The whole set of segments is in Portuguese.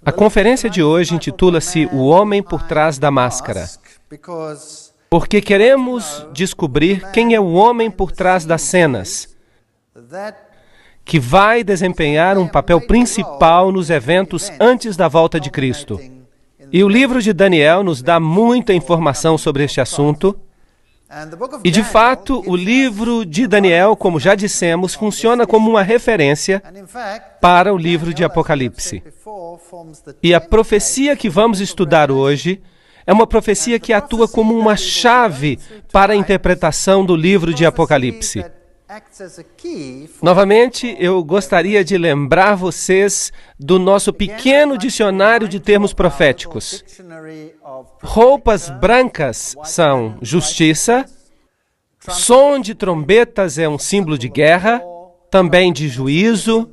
A conferência de hoje intitula-se O Homem por Trás da Máscara, porque queremos descobrir quem é o homem por trás das cenas, que vai desempenhar um papel principal nos eventos antes da volta de Cristo. E o livro de Daniel nos dá muita informação sobre este assunto. E, de fato, o livro de Daniel, como já dissemos, funciona como uma referência para o livro de Apocalipse. E a profecia que vamos estudar hoje é uma profecia que atua como uma chave para a interpretação do livro de Apocalipse. Novamente, eu gostaria de lembrar vocês do nosso pequeno dicionário de termos proféticos. Roupas brancas são justiça, som de trombetas é um símbolo de guerra, também de juízo,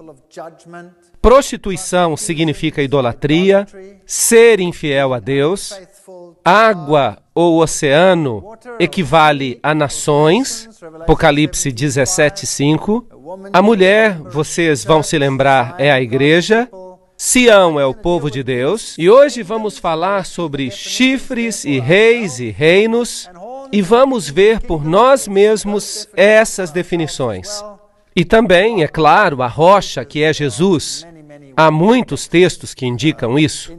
prostituição significa idolatria, ser infiel a Deus, água ou oceano equivale a nações, Apocalipse 17:5. A mulher, vocês vão se lembrar, é a igreja. Sião é o povo de Deus. E hoje vamos falar sobre chifres e reis e reinos. E vamos ver por nós mesmos essas definições. E também, é claro, a rocha, que é Jesus. Há muitos textos que indicam isso.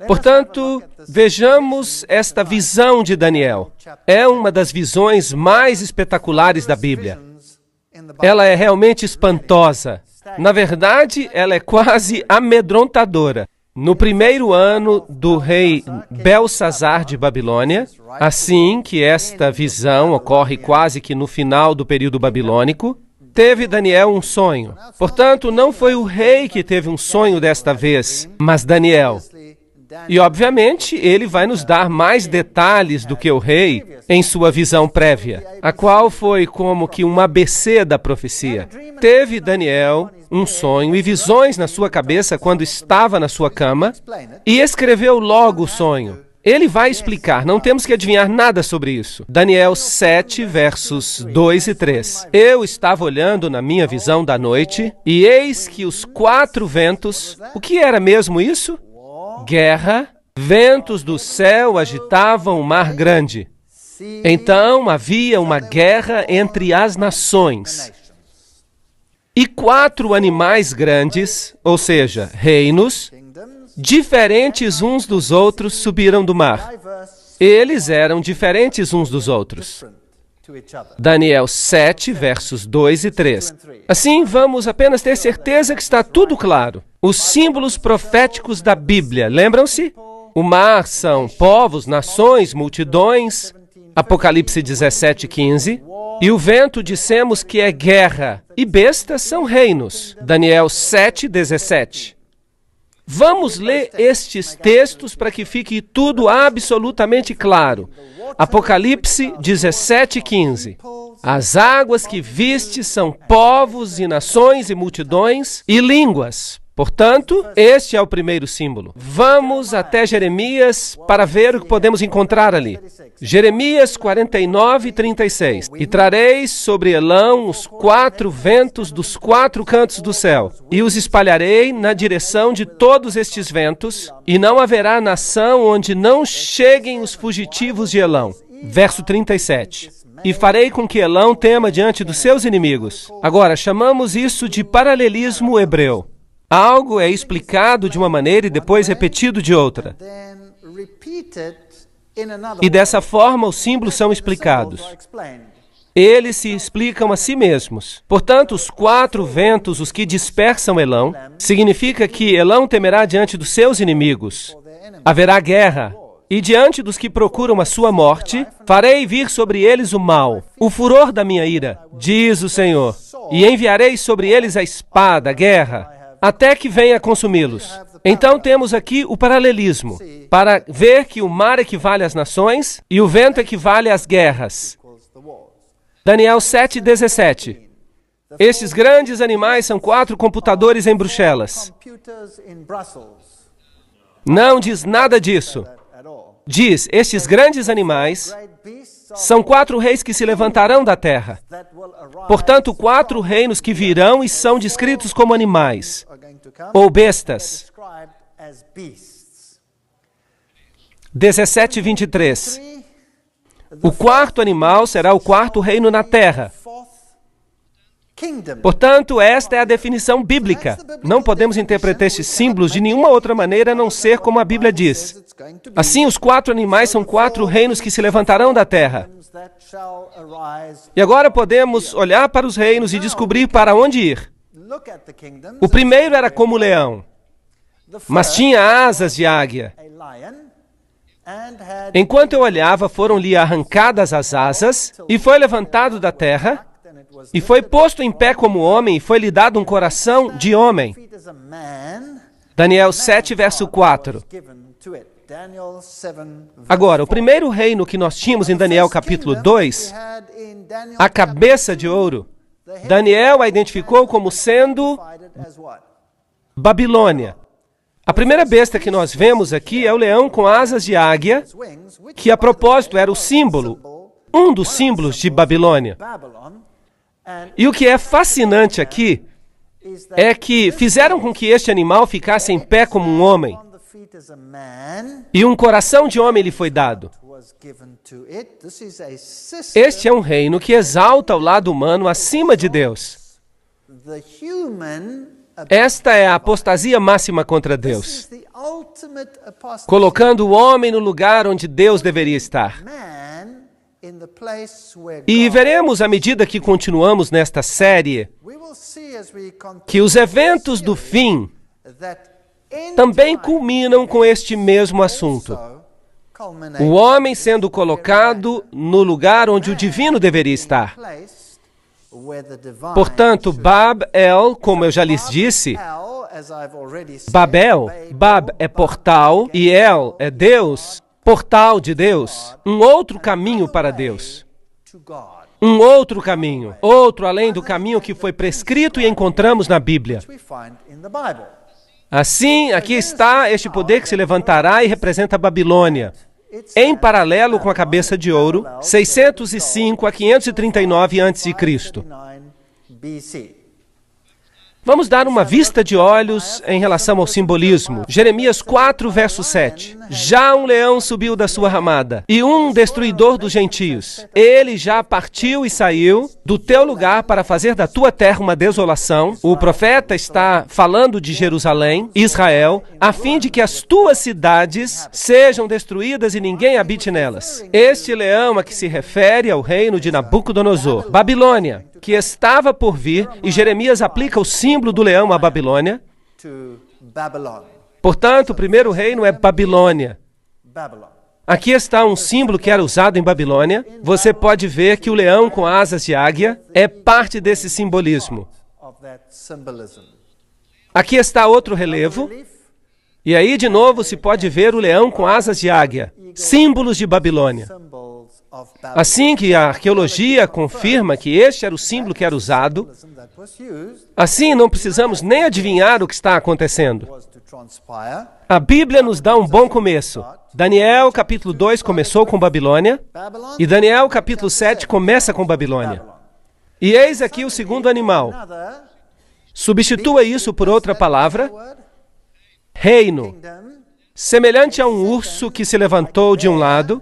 Portanto, vejamos esta visão de Daniel. É uma das visões mais espetaculares da Bíblia. Ela é realmente espantosa. Na verdade, ela é quase amedrontadora. No primeiro ano do rei Belsazar de Babilônia, assim que esta visão ocorre quase que no final do período babilônico, teve Daniel um sonho. Portanto, não foi o rei que teve um sonho desta vez, mas Daniel. E, obviamente, ele vai nos dar mais detalhes do que o rei em sua visão prévia, a qual foi como que um ABC da profecia. Teve Daniel um sonho e visões na sua cabeça quando estava na sua cama e escreveu logo o sonho. Ele vai explicar, não temos que adivinhar nada sobre isso. Daniel 7, versos 2 e 3. Eu estava olhando na minha visão da noite e eis que os 4 ventos... O que era mesmo isso? Guerra, ventos do céu agitavam o mar grande. Então havia uma guerra entre as nações. E 4 animais grandes, ou seja, reinos, diferentes uns dos outros, subiram do mar. Eles eram diferentes uns dos outros. Daniel 7, versos 2 e 3. Assim, vamos apenas ter certeza que está tudo claro. Os símbolos proféticos da Bíblia, lembram-se? O mar são povos, nações, multidões, Apocalipse 17:15. E o vento dissemos que é guerra, e bestas são reinos, Daniel 7:17. Vamos ler estes textos para que fique tudo absolutamente claro. Apocalipse 17:15. As águas que viste são povos e nações e multidões e línguas. Portanto, este é o primeiro símbolo. Vamos até Jeremias para ver o que podemos encontrar ali. Jeremias 49:36. E trareis sobre Elão os 4 ventos dos 4 cantos do céu, e os espalharei na direção de todos estes ventos, e não haverá nação onde não cheguem os fugitivos de Elão. Verso 37. E farei com que Elão tema diante dos seus inimigos. Agora, chamamos isso de paralelismo hebreu. Algo é explicado de uma maneira e depois repetido de outra. E dessa forma os símbolos são explicados. Eles se explicam a si mesmos. Portanto, os 4 ventos, os que dispersam Elão, significa que Elão temerá diante dos seus inimigos. Haverá guerra. E diante dos que procuram a sua morte, farei vir sobre eles o mal, o furor da minha ira, diz o Senhor. E enviarei sobre eles a espada, a guerra, até que venha consumi-los. Então temos aqui o paralelismo, para ver que o mar equivale às nações e o vento equivale às guerras. Daniel 7:17. Estes grandes animais são 4 computadores em Bruxelas. Não diz nada disso. Diz, estes grandes animais são 4 reis que se levantarão da terra. Portanto, 4 reinos que virão e são descritos como animais. ou bestas. 17:23. O quarto animal será o quarto reino na terra. Portanto, esta é a definição bíblica. Não podemos interpretar estes símbolos de nenhuma outra maneira a não ser como a Bíblia diz. Assim, os quatro animais são quatro reinos que se levantarão da terra. E agora podemos olhar para os reinos e descobrir para onde ir. O primeiro era como leão, mas tinha asas de águia. Enquanto eu olhava, foram-lhe arrancadas as asas, e foi levantado da terra, e foi posto em pé como homem, e foi-lhe dado um coração de homem. Daniel 7, verso 4. Agora, o primeiro reino que nós tínhamos em Daniel capítulo 2, a cabeça de ouro, Daniel a identificou como sendo Babilônia. A primeira besta que nós vemos aqui é o leão com asas de águia, que a propósito era o símbolo, um dos símbolos de Babilônia. E o que é fascinante aqui é que fizeram com que este animal ficasse em pé como um homem, e um coração de homem lhe foi dado. Este é um reino que exalta o lado humano acima de Deus. Esta é a apostasia máxima contra Deus, colocando o homem no lugar onde Deus deveria estar. E veremos, à medida que continuamos nesta série, que os eventos do fim também culminam com este mesmo assunto. O homem sendo colocado no lugar onde o divino deveria estar. Portanto, Bab-El, como eu já lhes disse, Babel, Bab é portal e El é Deus, portal de Deus, um outro caminho para Deus. Um outro caminho, outro além do caminho que foi prescrito e encontramos na Bíblia. Assim, aqui está este poder que se levantará e representa a Babilônia, em paralelo com a cabeça de ouro, 605 a 539 a.C. Vamos dar uma vista de olhos em relação ao simbolismo. Jeremias 4, verso 7. Já um leão subiu da sua ramada, e um destruidor dos gentios. Ele já partiu e saiu do teu lugar para fazer da tua terra uma desolação. O profeta está falando de Jerusalém, Israel, a fim de que as tuas cidades sejam destruídas e ninguém habite nelas. Este leão a que se refere ao reino de Nabucodonosor, Babilônia, que estava por vir, e Jeremias aplica o símbolo do leão à Babilônia. Portanto, o primeiro reino é Babilônia. Aqui está um símbolo que era usado em Babilônia. Você pode ver que o leão com asas de águia é parte desse simbolismo. Aqui está outro relevo. E aí, de novo, se pode ver o leão com asas de águia, símbolos de Babilônia. Assim que a arqueologia confirma que este era o símbolo que era usado, assim não precisamos nem adivinhar o que está acontecendo. A Bíblia nos dá um bom começo. Daniel capítulo 2 começou com Babilônia, e Daniel capítulo 7 começa com Babilônia. E eis aqui o segundo animal. Substitua isso por outra palavra, reino, semelhante a um urso que se levantou de um lado,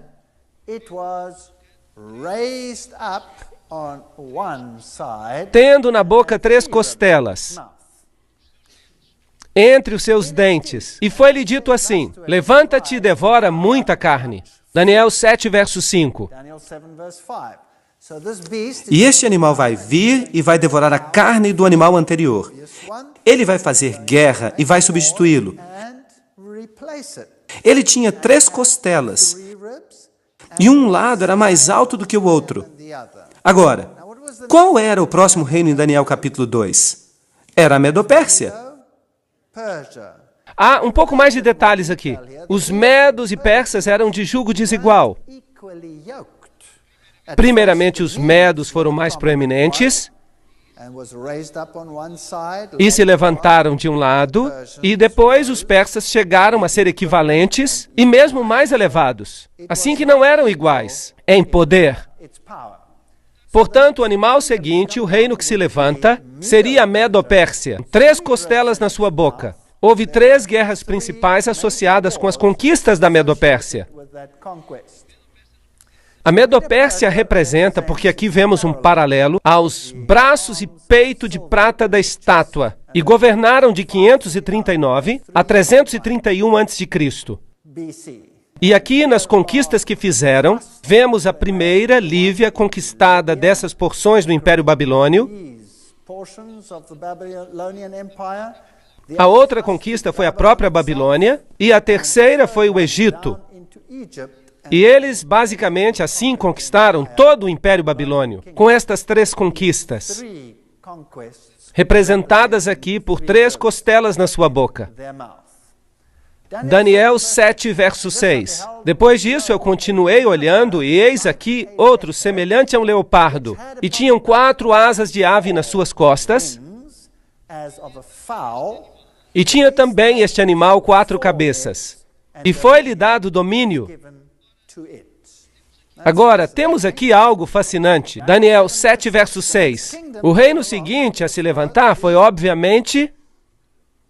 tendo na boca 3 costelas, entre os seus dentes. E foi-lhe dito assim: levanta-te e devora muita carne. Daniel 7, verso 5. E este animal vai vir e vai devorar a carne do animal anterior. Ele vai fazer guerra e vai substituí-lo. Ele tinha 3 costelas, e um lado era mais alto do que o outro. Agora, qual era o próximo reino em Daniel capítulo 2? Era a Medopérsia. Há um pouco mais de detalhes aqui. Os medos e persas eram de jugo desigual. Primeiramente, os medos foram mais proeminentes e se levantaram de um lado, e depois os persas chegaram a ser equivalentes e mesmo mais elevados, assim que não eram iguais em poder. Portanto, o animal seguinte, o reino que se levanta, seria a Medo-Pérsia. 3 costelas na sua boca. Houve 3 guerras principais associadas com as conquistas da Medo-Pérsia. A Medo-Pérsia representa, porque aqui vemos um paralelo, aos braços e peito de prata da estátua, e governaram de 539 a 331 a.C. E aqui, nas conquistas que fizeram, vemos a primeira, Lívia, conquistada dessas porções do Império Babilônio. A outra conquista foi a própria Babilônia, e a terceira foi o Egito. E eles, basicamente, assim conquistaram todo o Império Babilônio, com estas 3 conquistas, representadas aqui por 3 costelas na sua boca. Daniel 7, verso 6. Depois disso, eu continuei olhando, e eis aqui outro semelhante a um leopardo, e tinham 4 asas de ave nas suas costas, e tinha também este animal 4 cabeças, e foi-lhe dado domínio. Agora, temos aqui algo fascinante. Daniel 7, verso 6. O reino seguinte a se levantar foi, obviamente,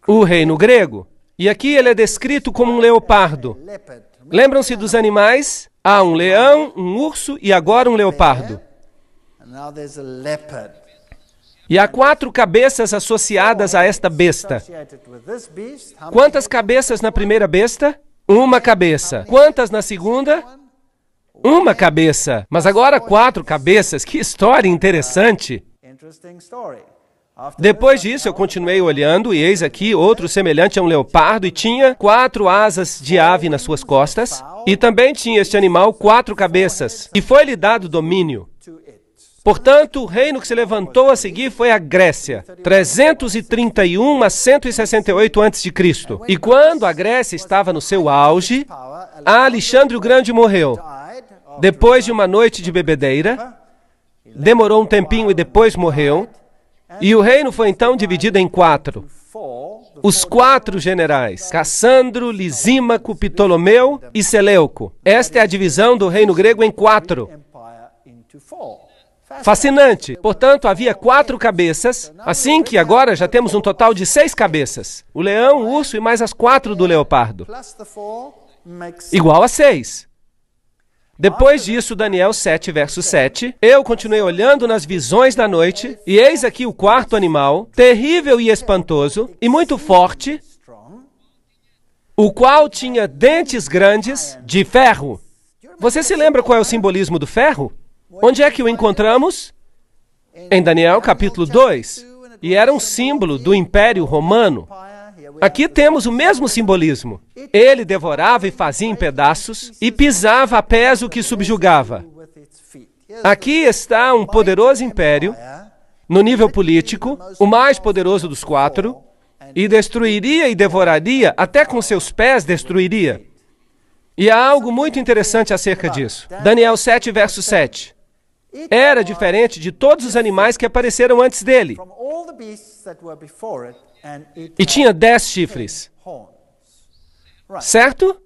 o reino grego. E aqui ele é descrito como um leopardo. Lembram-se dos animais? Há um leão, um urso e agora um leopardo. E há 4 cabeças associadas a esta besta. Quantas cabeças na primeira besta? 1 cabeça. Quantas na segunda? 1 cabeça. Mas agora 4 cabeças. Que história interessante. Depois disso, eu continuei olhando, e eis aqui outro semelhante a um leopardo, e tinha 4 asas de ave nas suas costas, e também tinha este animal 4 cabeças, e foi-lhe dado domínio. Portanto, o reino que se levantou a seguir foi a Grécia, 331 a 168 a.C. E quando a Grécia estava no seu auge, Alexandre o Grande morreu. Depois de uma noite de bebedeira, demorou um tempinho e depois morreu, e o reino foi então dividido em 4. Os 4 generais, Cassandro, Lisímaco, Ptolomeu e Seleuco. Esta é a divisão do reino grego em 4. Fascinante. Portanto, havia 4 cabeças, assim que agora já temos um total de 6 cabeças. O leão, o urso e mais as 4 do leopardo. Igual a 6. Depois disso, Daniel 7, verso 7, eu continuei olhando nas visões da noite, e eis aqui o 4º animal, terrível e espantoso, e muito forte, o qual tinha dentes grandes de ferro. Você se lembra qual é o simbolismo do ferro? Onde é que o encontramos? Em Daniel capítulo 2. E era um símbolo do Império Romano. Aqui temos o mesmo simbolismo. Ele devorava e fazia em pedaços e pisava a pés o que subjugava. Aqui está um poderoso império, no nível político, o mais poderoso dos 4, e destruiria e devoraria, até com seus pés destruiria. E há algo muito interessante acerca disso. Daniel 7, verso 7. Era diferente de todos os animais que apareceram antes dele. E tinha 10 chifres. Certo?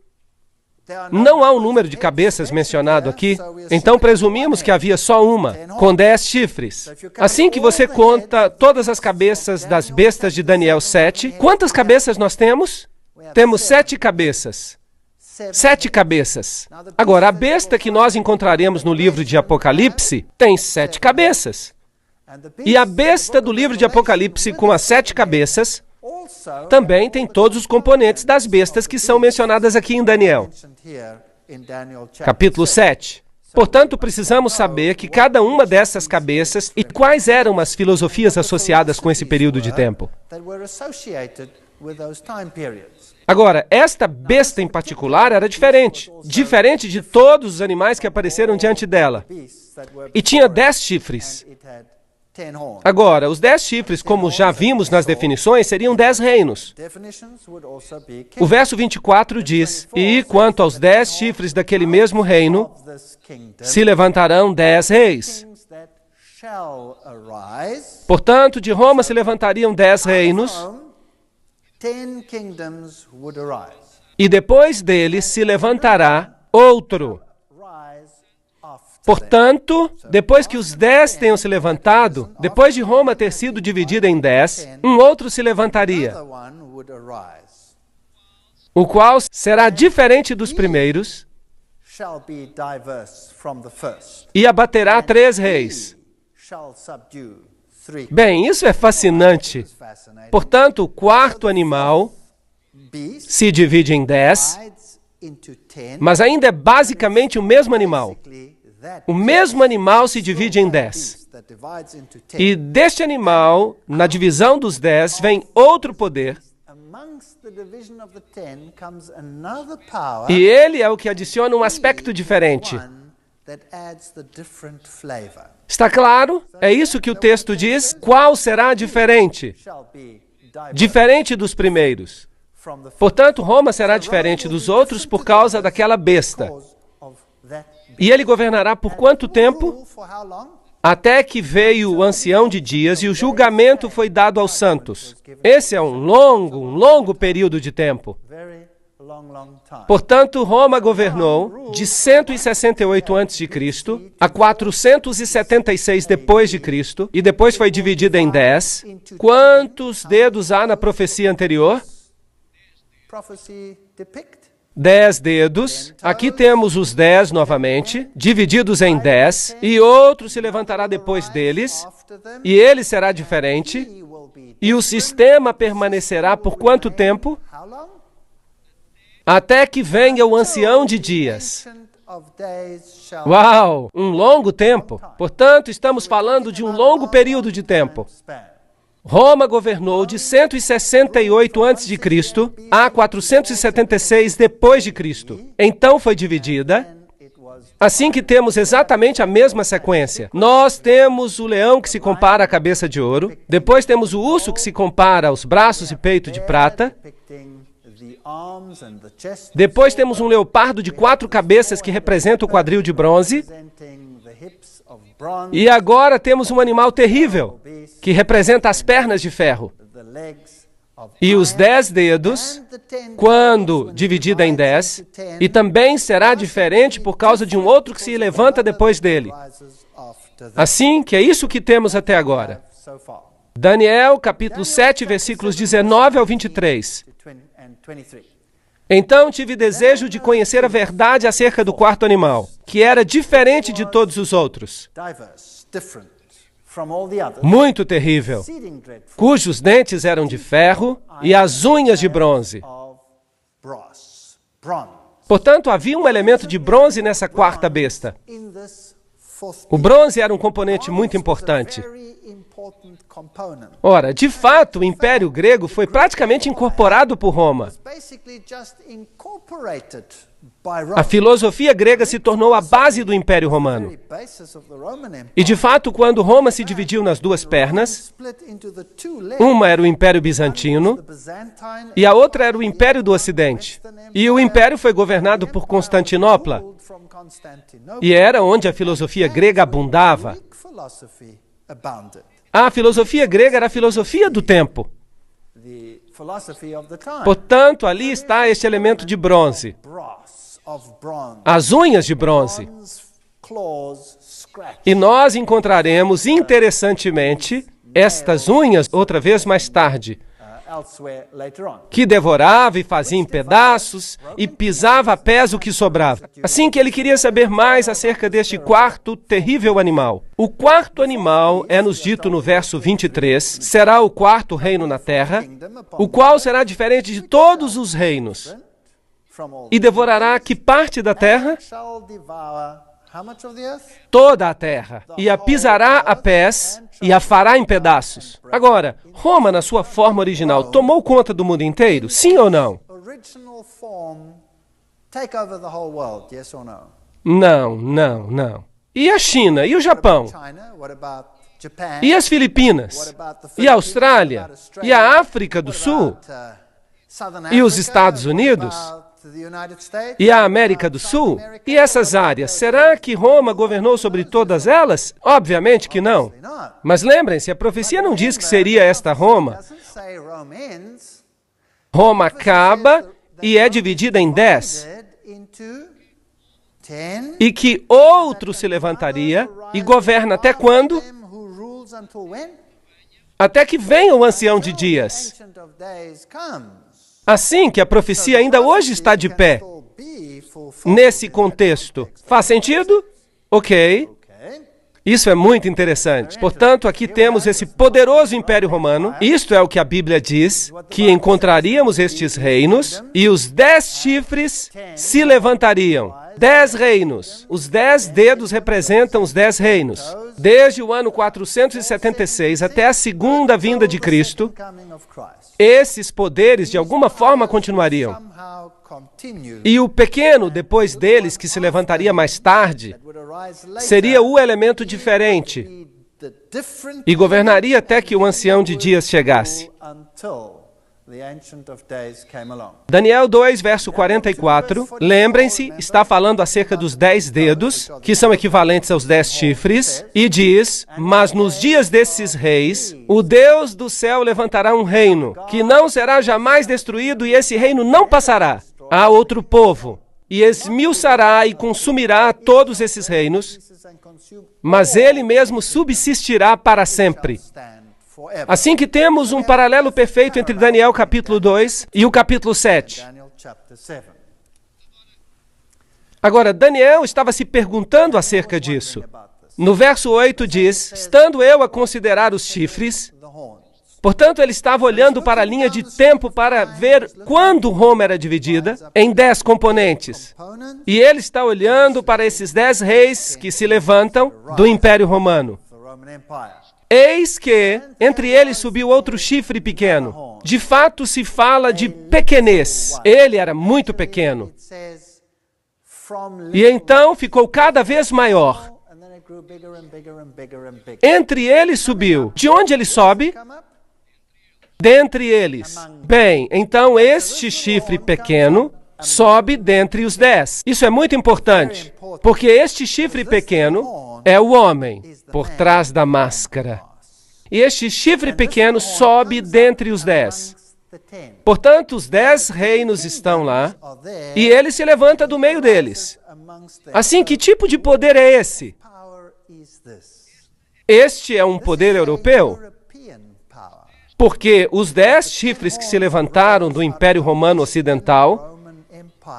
Não há um número de cabeças mencionado aqui, então presumimos que havia só uma, com 10 chifres. Assim que você conta todas as cabeças das bestas de Daniel 7, quantas cabeças nós temos? Temos 7 cabeças. 7 cabeças. Agora, a besta que nós encontraremos no livro de Apocalipse tem 7 cabeças. E a besta do livro de Apocalipse com as 7 cabeças também tem todos os componentes das bestas que são mencionadas aqui em Daniel. Capítulo 7. Portanto, precisamos saber que cada uma dessas cabeças e quais eram as filosofias associadas com esse período de tempo. Agora, esta besta em particular era diferente de todos os animais que apareceram diante dela. E tinha 10 chifres. Agora, os 10 chifres, como já vimos nas definições, seriam 10 reinos. O verso 24 diz, e quanto aos 10 chifres daquele mesmo reino, se levantarão 10 reis. Portanto, de Roma se levantariam 10 reinos, e depois dele se levantará outro. Portanto, depois que os 10 tenham se levantado, depois de Roma ter sido dividida em 10, um outro se levantaria, o qual será diferente dos primeiros e abaterá 3 reis. Bem, isso é fascinante. Portanto, o quarto animal se divide em 10, mas ainda é basicamente o mesmo animal. O mesmo animal se divide em 10. E deste animal, na divisão dos 10, vem outro poder. E ele é o que adiciona um aspecto diferente. Está claro? É isso que o texto diz. Qual será diferente? Diferente dos primeiros. Portanto, Roma será diferente dos outros por causa daquela besta. E ele governará por quanto tempo? Até que veio o ancião de dias e o julgamento foi dado aos santos. Esse é um longo período de tempo. Portanto, Roma governou de 168 a.C. a 476 depois de Cristo e depois foi dividida em 10. Quantos dedos há na profecia anterior? 10 dedos. Aqui temos os 10 novamente, divididos em 10, e outro se levantará depois deles, e ele será diferente, e o sistema permanecerá por quanto tempo? Até que venha o ancião de dias. Uau! Um longo tempo. Portanto, estamos falando de um longo período de tempo. Roma governou de 168 a.C. a 476 depois de Cristo. Então foi dividida. Assim que temos exatamente a mesma sequência. Nós temos o leão que se compara à cabeça de ouro. Depois temos o urso que se compara aos braços e peito de prata. Depois temos um leopardo de 4 cabeças que representa o quadril de bronze. E agora temos um animal terrível, que representa as pernas de ferro. E os 10 dedos, quando dividida em 10, e também será diferente por causa de um outro que se levanta depois dele. Assim que é isso que temos até agora. Daniel, capítulo 7, versículos 19 ao 23. Então tive desejo de conhecer a verdade acerca do quarto animal, que era diferente de todos os outros. Muito terrível, cujos dentes eram de ferro e as unhas de bronze. Portanto, havia um elemento de bronze nessa quarta besta. O bronze era um componente muito importante. Ora, de fato, o Império Grego foi praticamente incorporado por Roma. A filosofia grega se tornou a base do Império Romano. E, de fato, quando Roma se dividiu nas duas pernas, uma era o Império Bizantino e a outra era o Império do Ocidente. E o Império foi governado por Constantinopla. E era onde a filosofia grega abundava. A filosofia grega era a filosofia do tempo. Portanto, ali está este elemento de bronze. As unhas de bronze. E nós encontraremos, interessantemente, estas unhas outra vez mais tarde, que devorava e fazia em pedaços e pisava a pés o que sobrava. Assim que ele queria saber mais acerca deste quarto terrível animal. O quarto animal, é-nos dito no verso 23, será o quarto reino na terra, o qual será diferente de todos os reinos. E devorará que parte da terra? Toda a terra. E a pisará a pés e a fará em pedaços. Agora, Roma, na sua forma original, tomou conta do mundo inteiro? Sim ou não? Não. E a China? E o Japão? E as Filipinas? E a Austrália? E a África do Sul? E os Estados Unidos? E a América do Sul? E essas áreas? Será que Roma governou sobre todas elas? Obviamente que não. Mas lembrem-se, a profecia não diz que seria esta Roma. Roma acaba e é dividida em 10. e que outro se levantaria e governa até quando? Até que venha o ancião de dias. Assim que a profecia ainda hoje está de pé. Nesse contexto. Faz sentido? Ok. Isso é muito interessante. Portanto, aqui temos esse poderoso Império Romano. Isto é o que a Bíblia diz, que encontraríamos estes reinos e os 10 chifres se levantariam. 10 reinos. Os 10 dedos representam os 10 reinos. Desde o ano 476 até a segunda vinda de Cristo, esses poderes de alguma forma continuariam. E o pequeno, depois deles, que se levantaria mais tarde, seria o elemento diferente e governaria até que o ancião de dias chegasse. Daniel 2, verso 44, lembrem-se, está falando acerca dos 10 dedos, que são equivalentes aos 10 chifres, e diz, mas nos dias desses reis, o Deus do céu levantará um reino, que não será jamais destruído, e esse reino não passará. Há outro povo, e esmiuçará e consumirá todos esses reinos, mas ele mesmo subsistirá para sempre. Assim que temos um paralelo perfeito entre Daniel capítulo 2 e o capítulo 7. Agora, Daniel estava se perguntando acerca disso. No verso 8 diz, estando eu a considerar os chifres, portanto, ele estava olhando para a linha de tempo para ver quando Roma era dividida em 10 componentes. E ele está olhando para esses 10 reis que se levantam do Império Romano. Eis que entre eles subiu outro chifre pequeno. De fato, se fala de pequenez. Ele era muito pequeno. E então ficou cada vez maior. Entre eles subiu. De onde ele sobe? Dentre eles. Bem, então este chifre pequeno sobe dentre os 10. Isso é muito importante, porque este chifre pequeno é o homem por trás da máscara. E este chifre pequeno sobe dentre os 10. Portanto, os 10 reinos estão lá, e ele se levanta do meio deles. Assim, que tipo de poder é esse? Este é um poder europeu? Porque os 10 chifres que se levantaram do Império Romano Ocidental,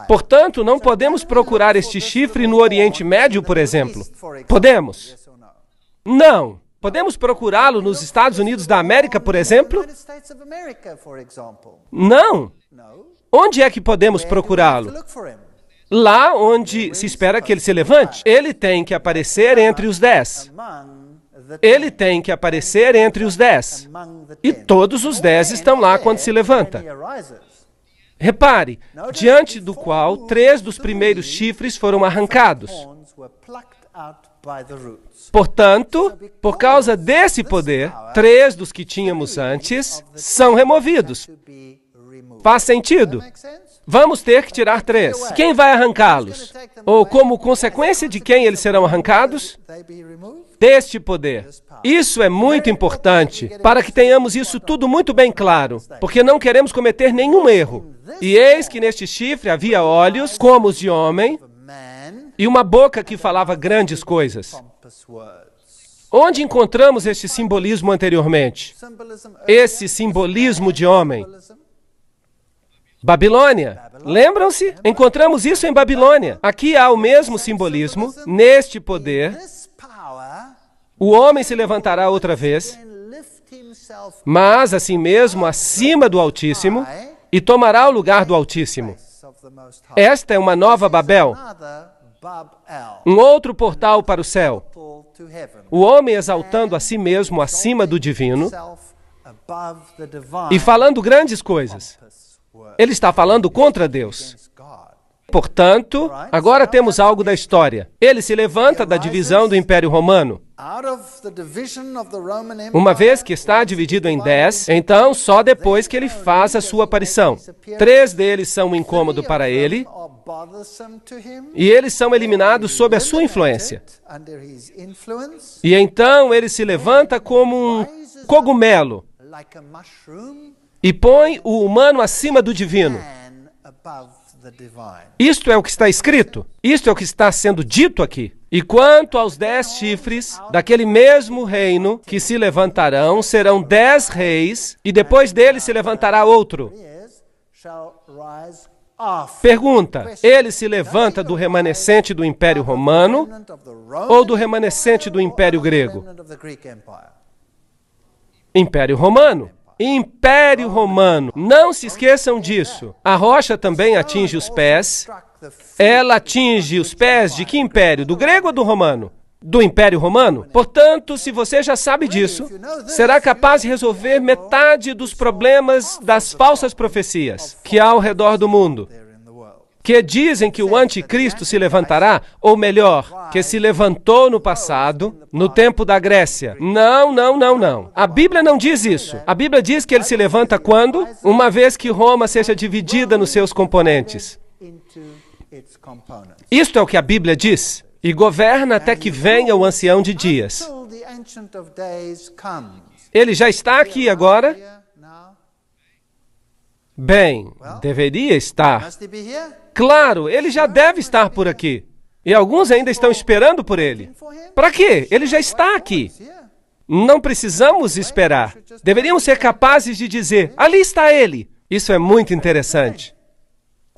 portanto, não podemos procurar este chifre no Oriente Médio, por exemplo. Podemos? Não. Podemos procurá-lo nos Estados Unidos da América, por exemplo? Não. Onde é que podemos procurá-lo? Lá onde se espera que ele se levante. Ele tem que aparecer entre os 10. Ele tem que aparecer entre os 10. E todos os 10 estão lá quando se levanta. Repare, diante do qual 3 dos primeiros chifres foram arrancados. Portanto, por causa desse poder, 3 dos que tínhamos antes são removidos. Faz sentido? Vamos ter que tirar 3. Quem vai arrancá-los? Ou como consequência de quem eles serão arrancados? Deste poder. Isso é muito importante, para que tenhamos isso tudo muito bem claro, porque não queremos cometer nenhum erro. E eis que neste chifre havia olhos, como os de homem, e uma boca que falava grandes coisas. Onde encontramos este simbolismo anteriormente? Esse simbolismo de homem. Babilônia. Lembram-se? Encontramos isso em Babilônia. Aqui há o mesmo simbolismo, neste poder. O homem se levantará outra vez, mas assim mesmo acima do Altíssimo, e tomará o lugar do Altíssimo. Esta é uma nova Babel, um outro portal para o céu. O homem exaltando a si mesmo acima do divino e falando grandes coisas. Ele está falando contra Deus. Portanto, agora temos algo da história. Ele se levanta da divisão do Império Romano. Uma vez que está dividido em 10, então só depois que ele faz a sua aparição. 3 deles são um incômodo para ele, e eles são eliminados sob a sua influência. E então ele se levanta como um cogumelo e põe o humano acima do divino. Isto é o que está escrito. Isto é o que está sendo dito aqui. E quanto aos 10 chifres, daquele mesmo reino que se levantarão, serão 10 reis, e depois dele se levantará outro. Pergunta, ele se levanta do remanescente do Império Romano ou do remanescente do Império Grego? Império Romano. Império Romano. Não se esqueçam disso. A rocha também atinge os pés. Ela atinge os pés de que império? Do grego ou do romano? Do Império Romano? Portanto, se você já sabe disso, será capaz de resolver metade dos problemas das falsas profecias que há ao redor do mundo, que dizem que o anticristo se levantará, ou melhor, que se levantou no passado, no tempo da Grécia. Não, não, não, não. A Bíblia não diz isso. A Bíblia diz que ele se levanta quando? Uma vez que Roma seja dividida nos seus componentes. Isto é o que a Bíblia diz. E governa até que venha o ancião de dias. Ele já está aqui agora? Bem, deveria estar. Claro, ele já deve estar por aqui. E alguns ainda estão esperando por ele. Para quê? Ele já está aqui. Não precisamos esperar. Deveríamos ser capazes de dizer, ali está ele. Isso é muito interessante.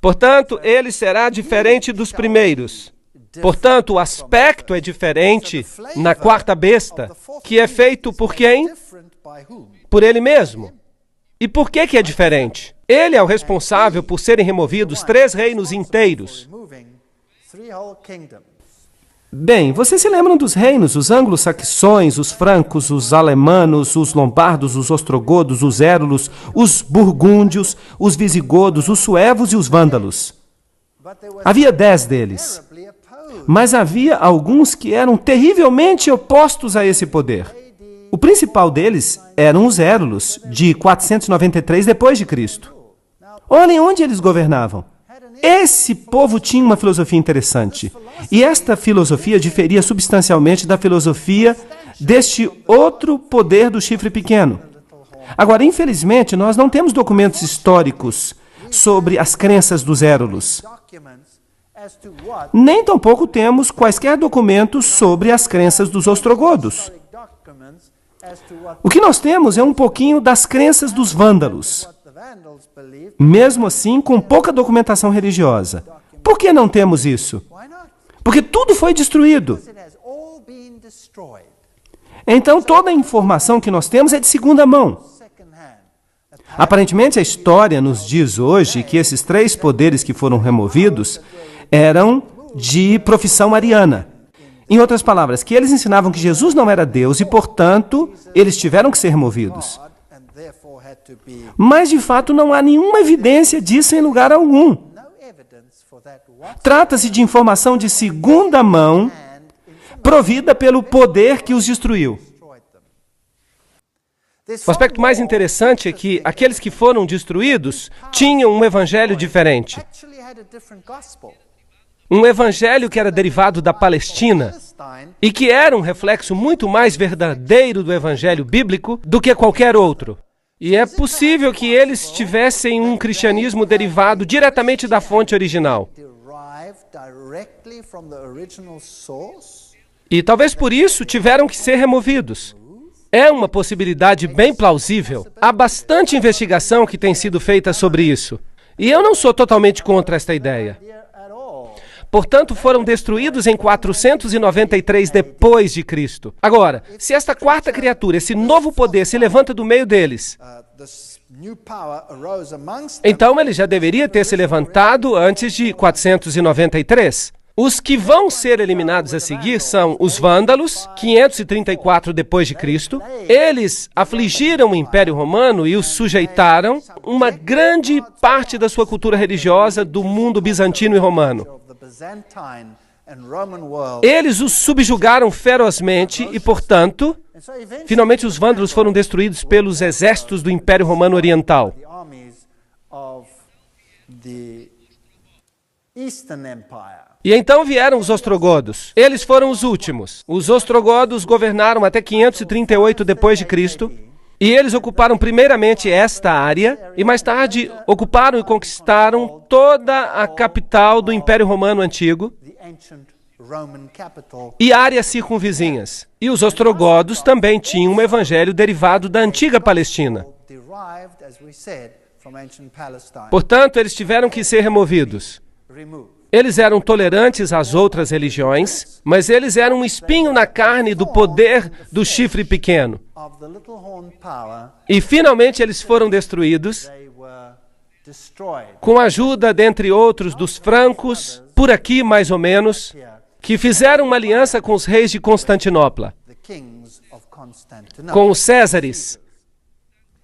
Portanto, ele será diferente dos primeiros. Portanto, o aspecto é diferente na quarta besta, que é feito por quem? Por ele mesmo. E por que é diferente? Ele é o responsável por serem removidos 3 reinos inteiros. Bem, vocês se lembram dos reinos, os anglo-saxões, os francos, os alemanos, os lombardos, os ostrogodos, os érulos, os burgúndios, os visigodos, os suevos e os vândalos. Havia 10 deles. Mas havia alguns que eram terrivelmente opostos a esse poder. O principal deles eram os érulos, de 493 depois de Cristo. Olhem onde eles governavam. Esse povo tinha uma filosofia interessante. E esta filosofia diferia substancialmente da filosofia deste outro poder do chifre pequeno. Agora, infelizmente, nós não temos documentos históricos sobre as crenças dos érulos. Nem tampouco temos quaisquer documentos sobre as crenças dos ostrogodos. O que nós temos é um pouquinho das crenças dos vândalos. Mesmo assim, com pouca documentação religiosa. Por que não temos isso? Porque tudo foi destruído. Então, toda a informação que nós temos é de segunda mão. Aparentemente, a história nos diz hoje que esses 3 poderes que foram removidos eram de profissão ariana. Em outras palavras, que eles ensinavam que Jesus não era Deus e, portanto, eles tiveram que ser removidos. Mas, de fato, não há nenhuma evidência disso em lugar algum. Trata-se de informação de segunda mão, provida pelo poder que os destruiu. O aspecto mais interessante é que aqueles que foram destruídos tinham um evangelho diferente. Um evangelho que era derivado da Palestina e que era um reflexo muito mais verdadeiro do evangelho bíblico do que qualquer outro. E é possível que eles tivessem um cristianismo derivado diretamente da fonte original. E talvez por isso tiveram que ser removidos. É uma possibilidade bem plausível. Há bastante investigação que tem sido feita sobre isso. E eu não sou totalmente contra esta ideia. Portanto, foram destruídos em 493 depois de Cristo. Agora, se esta quarta criatura, esse novo poder, se levanta do meio deles, então ele já deveria ter se levantado antes de 493. Os que vão ser eliminados a seguir são os vândalos, 534 depois de Cristo. Eles afligiram o Império Romano e os sujeitaram uma grande parte da sua cultura religiosa do mundo bizantino e romano. Eles os subjugaram ferozmente e, portanto, finalmente os vândalos foram destruídos pelos exércitos do Império Romano Oriental. E então vieram os ostrogodos. Eles foram os últimos. Os ostrogodos governaram até 538 depois de Cristo. E eles ocuparam primeiramente esta área, e mais tarde ocuparam e conquistaram toda a capital do Império Romano Antigo e áreas circunvizinhas. E os ostrogodos também tinham um evangelho derivado da antiga Palestina. Portanto, eles tiveram que ser removidos. Eles eram tolerantes às outras religiões, mas eles eram um espinho na carne do poder do chifre pequeno. E finalmente eles foram destruídos com a ajuda, dentre outros, dos francos, por aqui mais ou menos, que fizeram uma aliança com os reis de Constantinopla, com os Césares.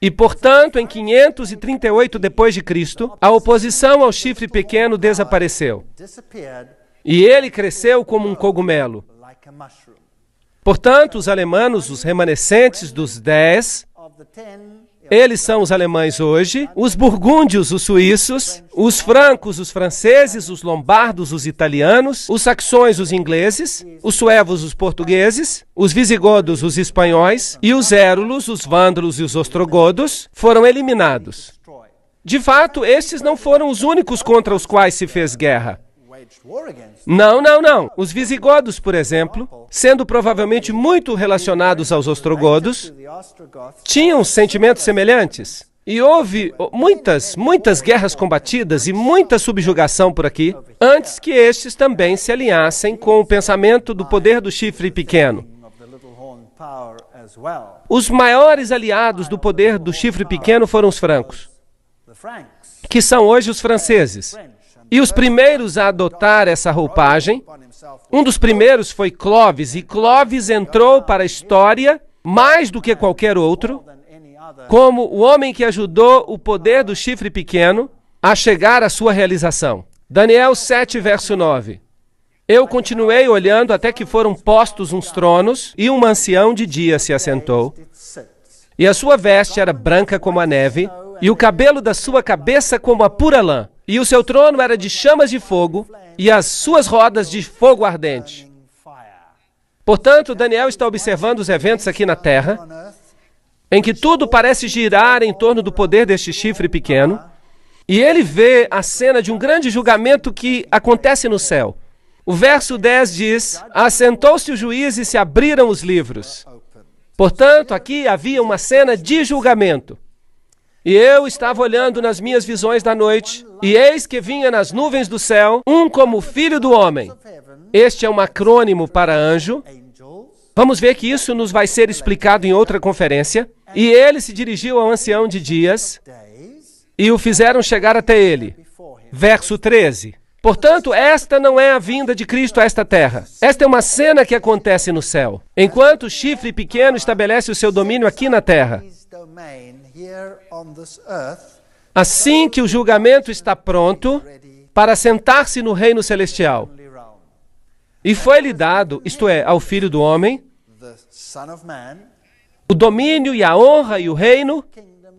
E, portanto, em 538 d.C., a oposição ao chifre pequeno desapareceu. E ele cresceu como um cogumelo. Portanto, os alemanos, os remanescentes dos 10, eles são os alemães hoje, os burgúndios, os suíços, os francos, os franceses, os lombardos, os italianos, os saxões, os ingleses, os suevos, os portugueses, os visigodos, os espanhóis, e os érulos, os vândalos e os ostrogodos foram eliminados. De fato, estes não foram os únicos contra os quais se fez guerra. Não. Os visigodos, por exemplo, sendo provavelmente muito relacionados aos ostrogodos, tinham sentimentos semelhantes. E houve muitas guerras combatidas e muita subjugação por aqui, antes que estes também se alinhassem com o pensamento do poder do chifre pequeno. Os maiores aliados do poder do chifre pequeno foram os francos, que são hoje os franceses. E os primeiros a adotar essa roupagem, um dos primeiros foi Clovis, e Clovis entrou para a história, mais do que qualquer outro, como o homem que ajudou o poder do chifre pequeno a chegar à sua realização. Daniel 7, verso 9. Eu continuei olhando até que foram postos uns tronos, e um ancião de dia se assentou, e a sua veste era branca como a neve, e o cabelo da sua cabeça como a pura lã. E o seu trono era de chamas de fogo, e as suas rodas de fogo ardente. Portanto, Daniel está observando os eventos aqui na Terra, em que tudo parece girar em torno do poder deste chifre pequeno, e ele vê a cena de um grande julgamento que acontece no céu. O verso 10 diz: assentou-se o juiz e se abriram os livros. Portanto, aqui havia uma cena de julgamento. E eu estava olhando nas minhas visões da noite, e eis que vinha nas nuvens do céu um como filho do homem. Este é um acrônimo para anjo. Vamos ver que isso nos vai ser explicado em outra conferência. E ele se dirigiu ao ancião de dias, e o fizeram chegar até ele. Verso 13. Portanto, esta não é a vinda de Cristo a esta terra. Esta é uma cena que acontece no céu, enquanto o chifre pequeno estabelece o seu domínio aqui na terra. Assim que o julgamento está pronto para sentar-se no reino celestial. E foi-lhe dado, isto é, ao Filho do Homem, o domínio e a honra e o reino,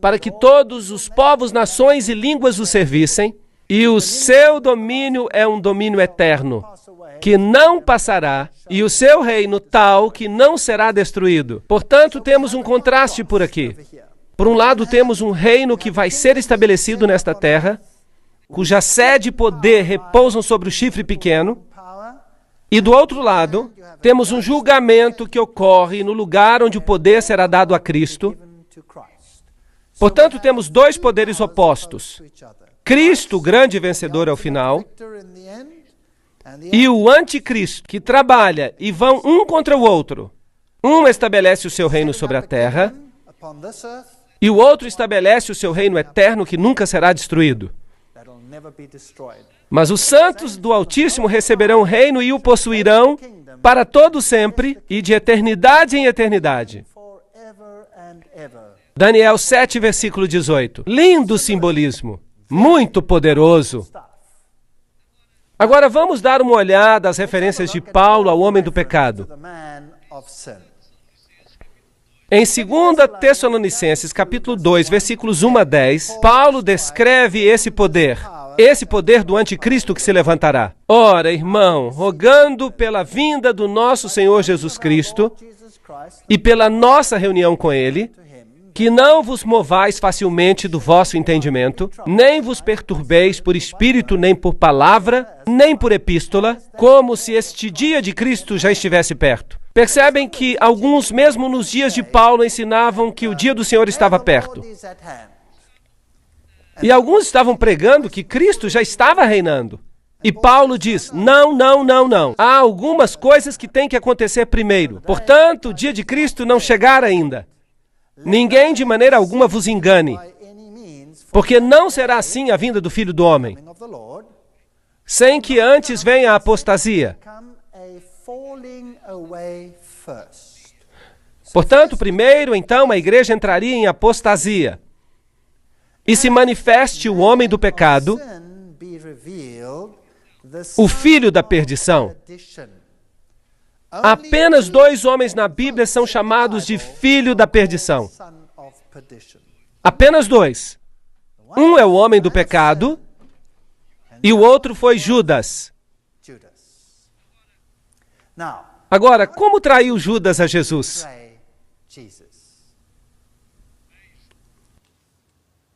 para que todos os povos, nações e línguas o servissem, e o seu domínio é um domínio eterno, que não passará, e o seu reino tal que não será destruído. Portanto, temos um contraste por aqui. Por um lado, temos um reino que vai ser estabelecido nesta terra, cuja sede e poder repousam sobre o chifre pequeno. E do outro lado, temos um julgamento que ocorre no lugar onde o poder será dado a Cristo. Portanto, temos dois poderes opostos. Cristo, o grande vencedor ao final, e o anticristo, que trabalha e vão um contra o outro. Um estabelece o seu reino sobre a terra, e o outro estabelece o seu reino eterno que nunca será destruído. Mas os santos do Altíssimo receberão o reino e o possuirão para todo sempre e de eternidade em eternidade. Daniel 7, versículo 18. Lindo simbolismo, muito poderoso. Agora vamos dar uma olhada às referências de Paulo ao homem do pecado. Em 2 Tessalonicenses, capítulo 2, versículos 1 a 10, Paulo descreve esse poder do anticristo que se levantará. Ora, irmão, rogando pela vinda do nosso Senhor Jesus Cristo e pela nossa reunião com Ele, que não vos movais facilmente do vosso entendimento, nem vos perturbeis por espírito, nem por palavra, nem por epístola, como se este dia de Cristo já estivesse perto. Percebem que alguns, mesmo nos dias de Paulo, ensinavam que o dia do Senhor estava perto. E alguns estavam pregando que Cristo já estava reinando. E Paulo diz, não, não, não, não. Há algumas coisas que têm que acontecer primeiro. Portanto, o dia de Cristo não chegar ainda. Ninguém de maneira alguma vos engane, porque não será assim a vinda do Filho do Homem, sem que antes venha a apostasia. Portanto, primeiro, então, a igreja entraria em apostasia e se manifeste o homem do pecado, o filho da perdição. Apenas 2 homens na Bíblia são chamados de filho da perdição. Apenas 2. Um é o homem do pecado e o outro foi Judas. Agora, como traiu Judas a Jesus?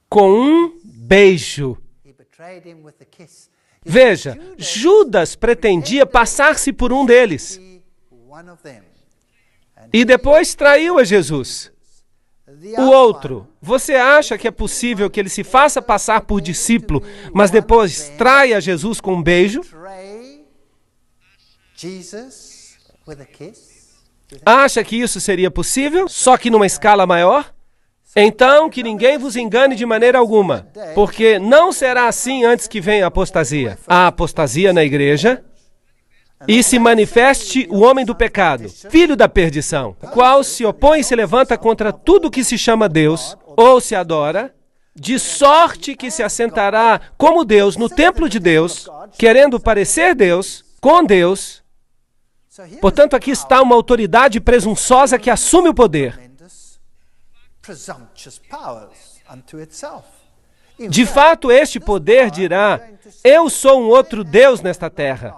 Com um beijo. Veja, Judas pretendia passar-se por um deles. E depois traiu a Jesus. O outro, você acha que é possível que ele se faça passar por discípulo, mas depois traia a Jesus com um beijo? Acha que isso seria possível, só que numa escala maior? Então, que ninguém vos engane de maneira alguma, porque não será assim antes que venha a apostasia. A apostasia na igreja, e se manifeste o homem do pecado, filho da perdição, o qual se opõe e se levanta contra tudo que se chama Deus, ou se adora, de sorte que se assentará como Deus no templo de Deus, querendo parecer Deus, com Deus. Portanto, aqui está uma autoridade presunçosa que assume o poder. De fato, este poder dirá, eu sou um outro Deus nesta terra.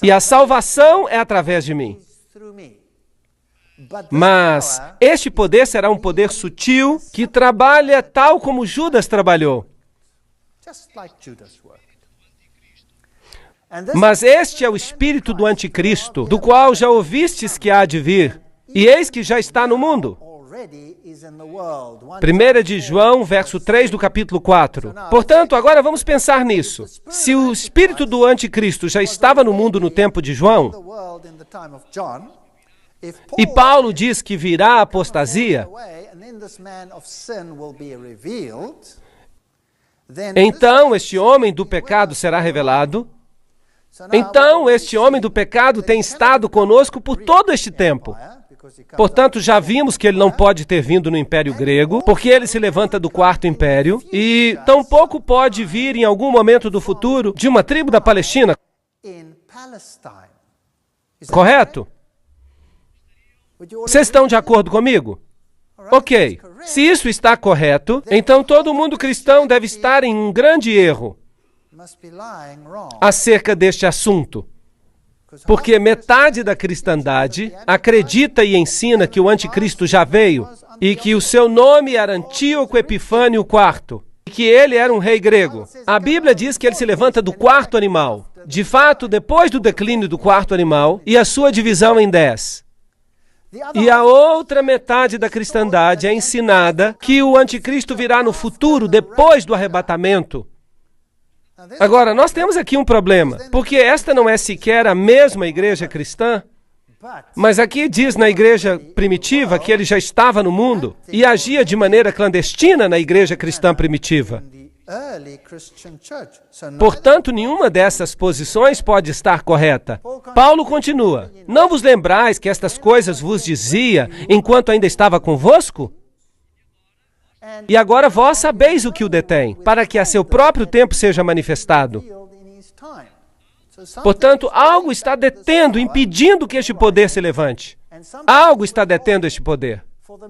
E a salvação é através de mim. Mas este poder será um poder sutil que trabalha tal como Judas trabalhou. Mas este é o espírito do anticristo, do qual já ouvistes que há de vir, e eis que já está no mundo. 1 de João, verso 3 do capítulo 4. Portanto, agora vamos pensar nisso. Se o espírito do anticristo já estava no mundo no tempo de João, e Paulo diz que virá a apostasia, então este homem do pecado será revelado. Então este homem do pecado tem estado conosco por todo este tempo. Portanto, já vimos que ele não pode ter vindo no Império Grego, porque ele se levanta do Quarto Império, e tampouco pode vir em algum momento do futuro de uma tribo da Palestina. Correto? Vocês estão de acordo comigo? Ok. Se isso está correto, então todo mundo cristão deve estar em um grande erro acerca deste assunto. Porque metade da cristandade acredita e ensina que o anticristo já veio e que o seu nome era Antíoco Epifânio IV e que ele era um rei grego. A Bíblia diz que ele se levanta do quarto animal. De fato, depois do declínio do quarto animal e a sua divisão em 10. E a outra metade da cristandade é ensinada que o anticristo virá no futuro, depois do arrebatamento. Agora, nós temos aqui um problema, porque esta não é sequer a mesma igreja cristã, mas aqui diz na igreja primitiva que ele já estava no mundo e agia de maneira clandestina na igreja cristã primitiva. Portanto, nenhuma dessas posições pode estar correta. Paulo continua, não vos lembrais que estas coisas vos dizia enquanto ainda estava convosco? E agora vós sabeis o que o detém, para que a seu próprio tempo seja manifestado. Portanto, algo está detendo, impedindo que este poder se levante. Algo está detendo este poder,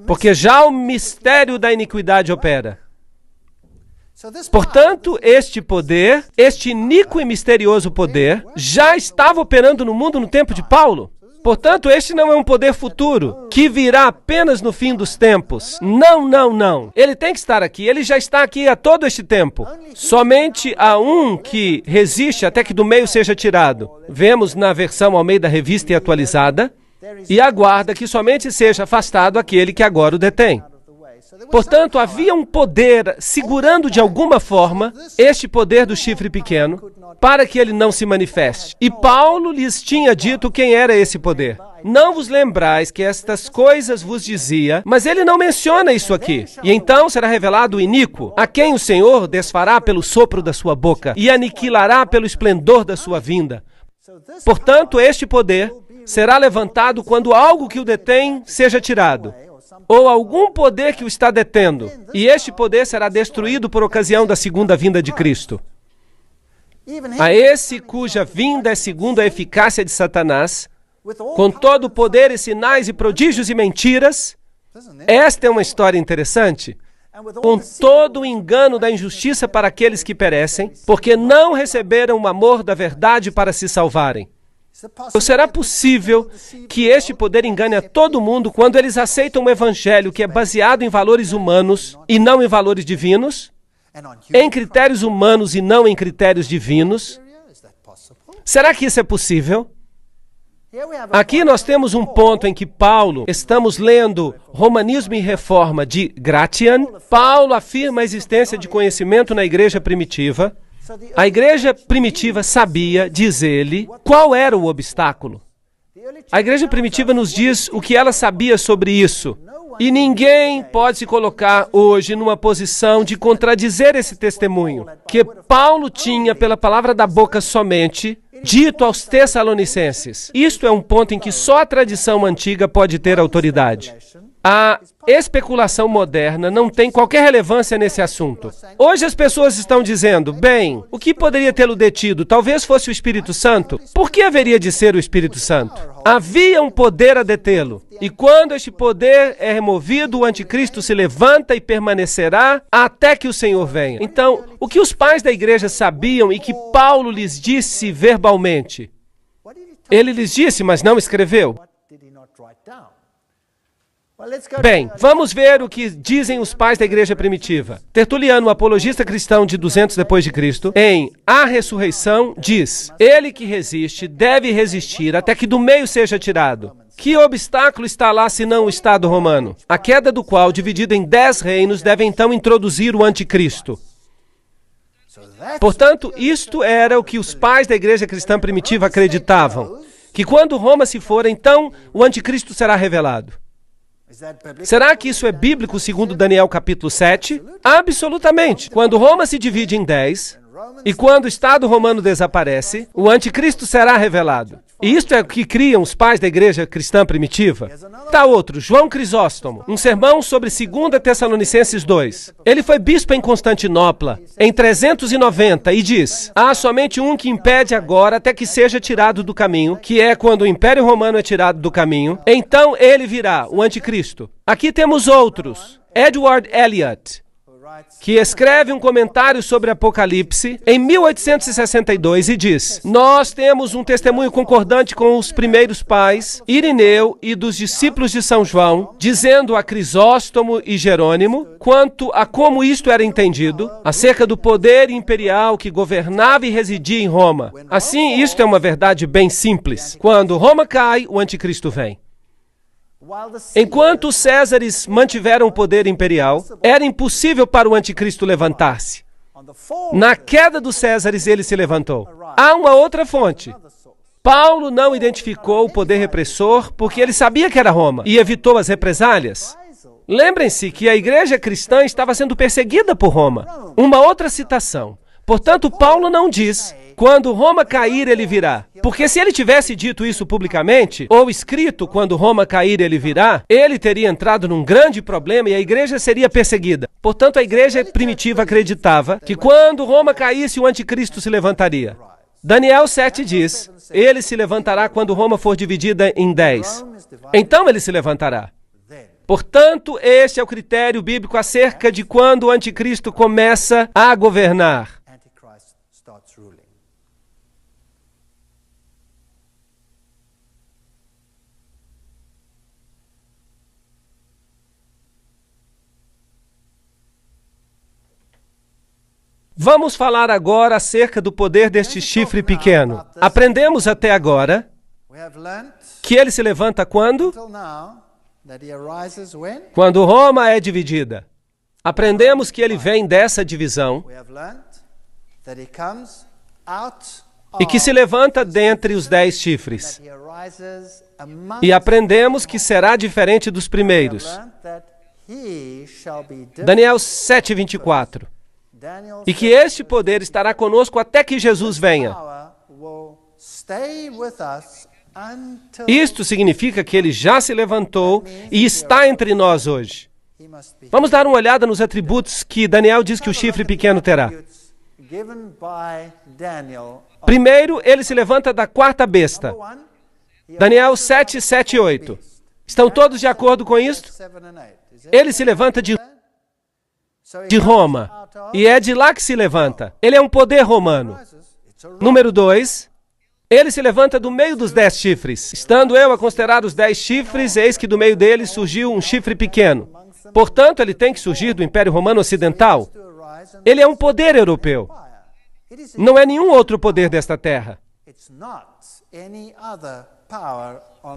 porque já o mistério da iniquidade opera. Portanto, este poder, este iníquo e misterioso poder, já estava operando no mundo no tempo de Paulo. Portanto, este não é um poder futuro, que virá apenas no fim dos tempos. Não, não, não. Ele tem que estar aqui. Ele já está aqui há todo este tempo. Somente há um que resiste até que do meio seja tirado. Vemos na versão Almeida Revista e Atualizada. E aguarda que somente seja afastado aquele que agora o detém. Portanto, havia um poder segurando de alguma forma este poder do chifre pequeno para que ele não se manifeste. E Paulo lhes tinha dito quem era esse poder. Não vos lembrais que estas coisas vos dizia, mas ele não menciona isso aqui. E então será revelado o iníquo, a quem o Senhor desfará pelo sopro da sua boca e aniquilará pelo esplendor da sua vinda. Portanto, este poder será levantado quando algo que o detém seja tirado, ou algum poder que o está detendo, e este poder será destruído por ocasião da segunda vinda de Cristo. A esse cuja vinda é segundo a eficácia de Satanás, com todo o poder e sinais e prodígios e mentiras, esta é uma história interessante, com todo o engano da injustiça para aqueles que perecem, porque não receberam o amor da verdade para se salvarem. Ou será possível que este poder engane a todo mundo quando eles aceitam um evangelho que é baseado em valores humanos e não em valores divinos? Em critérios humanos e não em critérios divinos? Será que isso é possível? Aqui nós temos um ponto em que Paulo, estamos lendo Romanismo e Reforma de Gratian. Paulo afirma a existência de conhecimento na igreja primitiva. A igreja primitiva sabia, diz ele, qual era o obstáculo. A igreja primitiva nos diz o que ela sabia sobre isso. E ninguém pode se colocar hoje numa posição de contradizer esse testemunho, que Paulo tinha pela palavra da boca somente, dito aos Tessalonicenses. Isto é um ponto em que só a tradição antiga pode ter autoridade. A especulação moderna não tem qualquer relevância nesse assunto. Hoje as pessoas estão dizendo, bem, o que poderia tê-lo detido? Talvez fosse o Espírito Santo. Por que haveria de ser o Espírito Santo? Havia um poder a detê-lo. E quando este poder é removido, o anticristo se levanta e permanecerá até que o Senhor venha. Então, o que os pais da igreja sabiam e que Paulo lhes disse verbalmente? Ele lhes disse, mas não escreveu. Bem, vamos ver o que dizem os pais da igreja primitiva. Tertuliano, apologista cristão de 200 depois de Cristo, em A Ressurreição, diz: ele que resiste deve resistir até que do meio seja tirado. Que obstáculo está lá senão o Estado romano? A queda do qual, dividido em 10 reinos, deve então introduzir o anticristo. Portanto, isto era o que os pais da igreja cristã primitiva acreditavam, que quando Roma se for, então o anticristo será revelado. Será que isso é bíblico segundo Daniel capítulo 7? Absolutamente. Quando Roma se divide em 10, e quando o Estado romano desaparece, o anticristo será revelado. E isto é o que criam os pais da igreja cristã primitiva. Tá outro, João Crisóstomo, um sermão sobre 2 Tessalonicenses 2. Ele foi bispo em Constantinopla, em 390, e diz: há somente um que impede agora até que seja tirado do caminho, que é quando o Império Romano é tirado do caminho, então ele virá, o anticristo. Aqui temos outros. Edward Elliot, que escreve um comentário sobre Apocalipse em 1862 e diz: nós temos um testemunho concordante com os primeiros pais, Irineu e dos discípulos de São João, dizendo a Crisóstomo e Jerônimo quanto a como isto era entendido, acerca do poder imperial que governava e residia em Roma. Assim, isto é uma verdade bem simples. Quando Roma cai, o anticristo vem. Enquanto os Césares mantiveram o poder imperial, era impossível para o anticristo levantar-se. Na queda dos Césares, ele se levantou. Há uma outra fonte. Paulo não identificou o poder repressor porque ele sabia que era Roma e evitou as represálias. Lembrem-se que a igreja cristã estava sendo perseguida por Roma. Uma outra citação. Portanto, Paulo não diz: quando Roma cair, ele virá. Porque se ele tivesse dito isso publicamente, ou escrito quando Roma cair, ele virá, ele teria entrado num grande problema e a igreja seria perseguida. Portanto, a igreja primitiva acreditava que quando Roma caísse, o anticristo se levantaria. Daniel 7 diz: ele se levantará quando Roma for dividida em 10. Então ele se levantará. Portanto, este é o critério bíblico acerca de quando o anticristo começa a governar. Vamos falar agora acerca do poder deste chifre pequeno. Aprendemos até agora que ele se levanta quando? Quando Roma é dividida. Aprendemos que ele vem dessa divisão e que se levanta dentre os 10 chifres. E aprendemos que será diferente dos primeiros. Daniel 7:24. E que este poder estará conosco até que Jesus venha. Isto significa que ele já se levantou e está entre nós hoje. Vamos dar uma olhada nos atributos que Daniel diz que o chifre pequeno terá. Primeiro, ele se levanta da quarta besta. Daniel 7, 7 e 8. Estão todos de acordo com isto? Ele se levanta de Roma. E é de lá que se levanta. Ele é um poder romano. Número 2. Ele se levanta do meio dos 10 chifres. Estando eu a considerar os 10 chifres, eis que do meio deles surgiu um chifre pequeno. Portanto, ele tem que surgir do Império Romano Ocidental. Ele é um poder europeu. Não é nenhum outro poder desta terra.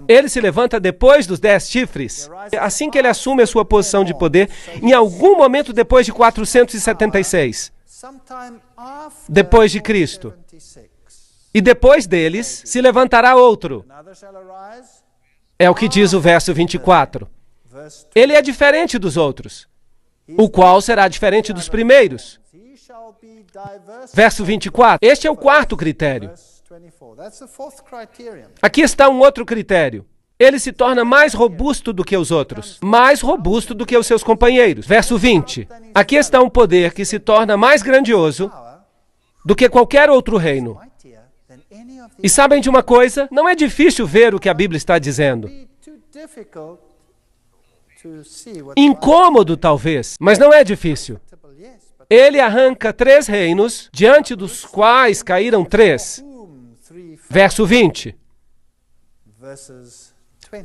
Ele se levanta depois dos 10 chifres. Assim que ele assume a sua posição de poder, em algum momento depois de 476. Depois de Cristo. E depois deles se levantará outro. É o que diz o verso 24. Ele é diferente dos outros, o qual será diferente dos primeiros. Verso 24. Este é o quarto critério. Aqui está um outro critério. Ele se torna mais robusto do que os outros, mais robusto do que os seus companheiros. Verso 20. Aqui está um poder que se torna mais grandioso do que qualquer outro reino. E sabem de uma coisa? Não é difícil ver o que a Bíblia está dizendo. Incômodo, talvez, mas não é difícil. Ele arranca 3 reinos, diante dos quais caíram 3. Verso 20.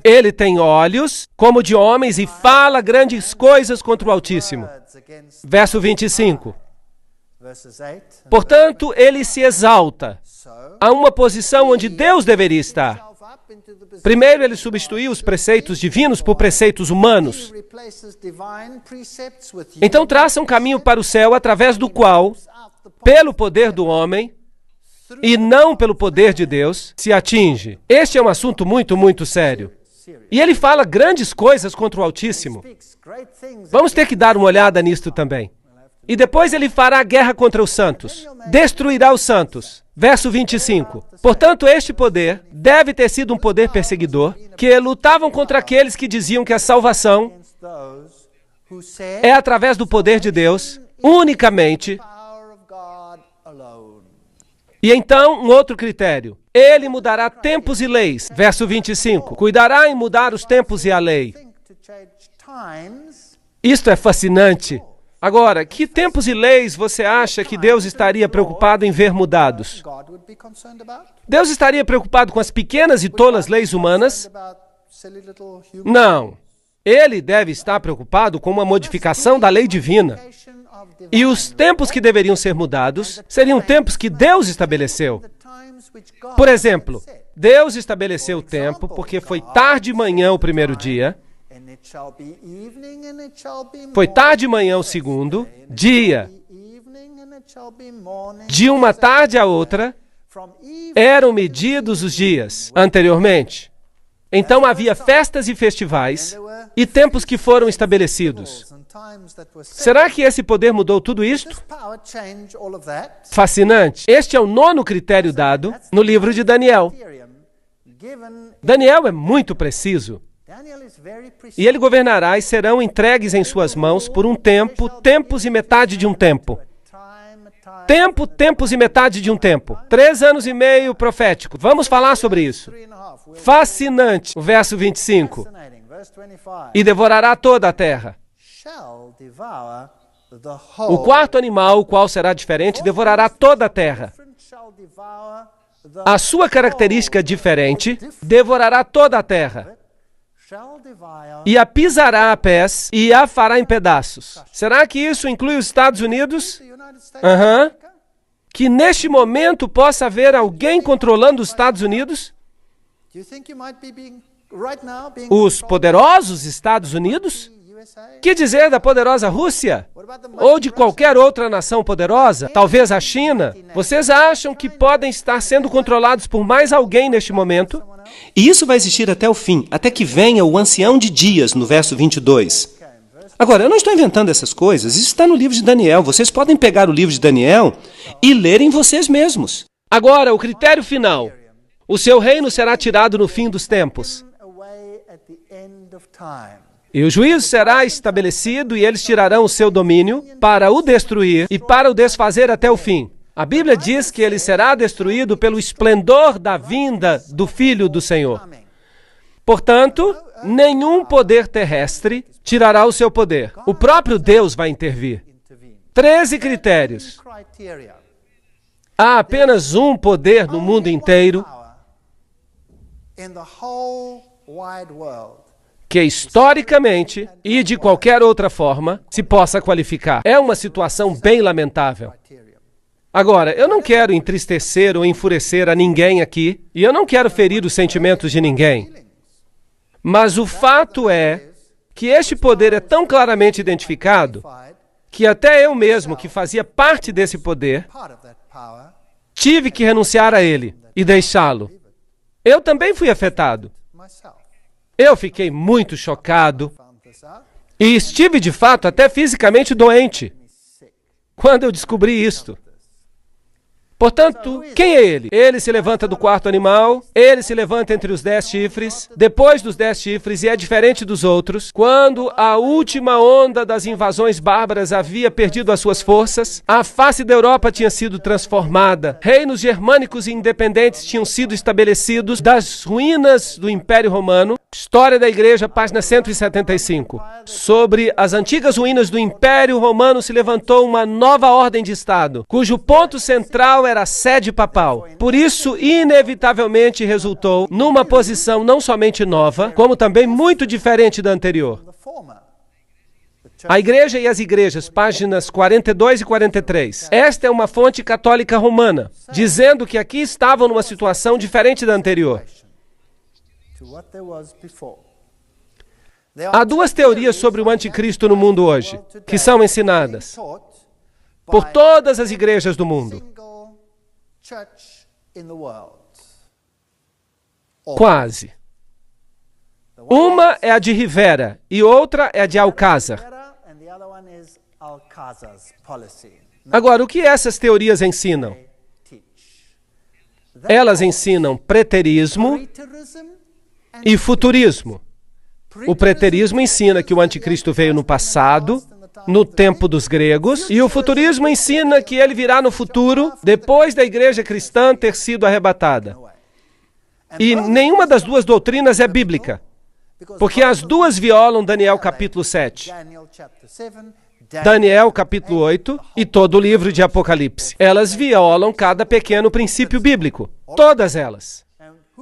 Ele tem olhos como de homens e fala grandes coisas contra o Altíssimo. Verso 25. Portanto, ele se exalta a uma posição onde Deus deveria estar. Primeiro, ele substituiu os preceitos divinos por preceitos humanos. Então, traça um caminho para o céu através do qual, pelo poder do homem, e não pelo poder de Deus, se atinge. Este é um assunto muito, muito sério. E ele fala grandes coisas contra o Altíssimo. Vamos ter que dar uma olhada nisto também. E depois ele fará guerra contra os santos. Destruirá os santos. Verso 25. Portanto, este poder deve ter sido um poder perseguidor, que lutavam contra aqueles que diziam que a salvação é através do poder de Deus, unicamente. E então, um outro critério. Ele mudará tempos e leis. Verso 25. Cuidará em mudar os tempos e a lei. Isto é fascinante. Agora, que tempos e leis você acha que Deus estaria preocupado em ver mudados? Deus estaria preocupado com as pequenas e tolas leis humanas? Não. Ele deve estar preocupado com uma modificação da lei divina. E os tempos que deveriam ser mudados seriam tempos que Deus estabeleceu. Por exemplo, Deus estabeleceu o tempo porque foi tarde de manhã o primeiro dia, foi tarde de manhã o segundo dia. De uma tarde a outra, eram medidos os dias anteriormente. Então havia festas e festivais e tempos que foram estabelecidos. Será que esse poder mudou tudo isto? Fascinante. Este é o 9º critério dado no livro de Daniel. Daniel é muito preciso. E ele governará e serão entregues em suas mãos por um tempo, tempos e metade de um tempo. Tempo, tempos e metade de um tempo. 3 anos e meio profético. Vamos falar sobre isso. Fascinante. O verso 25. E devorará toda a terra. O quarto animal, o qual será diferente, devorará toda a terra. A sua característica diferente, devorará toda a terra. E a pisará a pés e a fará em pedaços. Será que isso inclui os Estados Unidos? Aham. Que neste momento possa haver alguém controlando os Estados Unidos? Os poderosos Estados Unidos? Que dizer da poderosa Rússia? Ou de qualquer outra nação poderosa? Talvez a China? Vocês acham que podem estar sendo controlados por mais alguém neste momento? E isso vai existir até o fim, até que venha o ancião de dias, no verso 22. Agora, eu não estou inventando essas coisas, isso está no livro de Daniel. Vocês podem pegar o livro de Daniel e lerem vocês mesmos. Agora, o critério final. O seu reino será tirado no fim dos tempos. E o juízo será estabelecido e eles tirarão o seu domínio para o destruir e para o desfazer até o fim. A Bíblia diz que ele será destruído pelo esplendor da vinda do Filho do Senhor. Portanto, nenhum poder terrestre tirará o seu poder. O próprio Deus vai intervir. 13 critérios. Há apenas um poder no mundo inteiro que historicamente e de qualquer outra forma se possa qualificar. É uma situação bem lamentável. Agora, eu não quero entristecer ou enfurecer a ninguém aqui, e eu não quero ferir os sentimentos de ninguém. Mas o fato é que este poder é tão claramente identificado que até eu mesmo, que fazia parte desse poder, tive que renunciar a ele e deixá-lo. Eu também fui afetado. Eu fiquei muito chocado e estive, de fato, até fisicamente doente quando eu descobri isto. Portanto, quem é ele? Ele se levanta do quarto animal, ele se levanta entre os 10 chifres, depois dos 10 chifres, e é diferente dos outros. Quando a última onda das invasões bárbaras havia perdido as suas forças, a face da Europa tinha sido transformada, reinos germânicos e independentes tinham sido estabelecidos das ruínas do Império Romano. História da Igreja, página 175. Sobre as antigas ruínas do Império Romano se levantou uma nova ordem de Estado, cujo ponto central era a sede papal. Por isso, inevitavelmente resultou numa posição não somente nova, como também muito diferente da anterior. A Igreja e as Igrejas, páginas 42 e 43. Esta é uma fonte católica romana, dizendo que aqui estavam numa situação diferente da anterior. Há duas teorias sobre o anticristo no mundo hoje, que são ensinadas por todas as igrejas do mundo. Quase. Uma é a de Rivera e outra é a de Alcázar. Agora, o que essas teorias ensinam? Elas ensinam preterismo e futurismo. O preterismo ensina que o anticristo veio no passado, no tempo dos gregos, e o futurismo ensina que ele virá no futuro, depois da igreja cristã ter sido arrebatada. E nenhuma das duas doutrinas é bíblica, porque as duas violam Daniel capítulo 7, Daniel capítulo 8 e todo o livro de Apocalipse. Elas violam cada pequeno princípio bíblico, todas elas.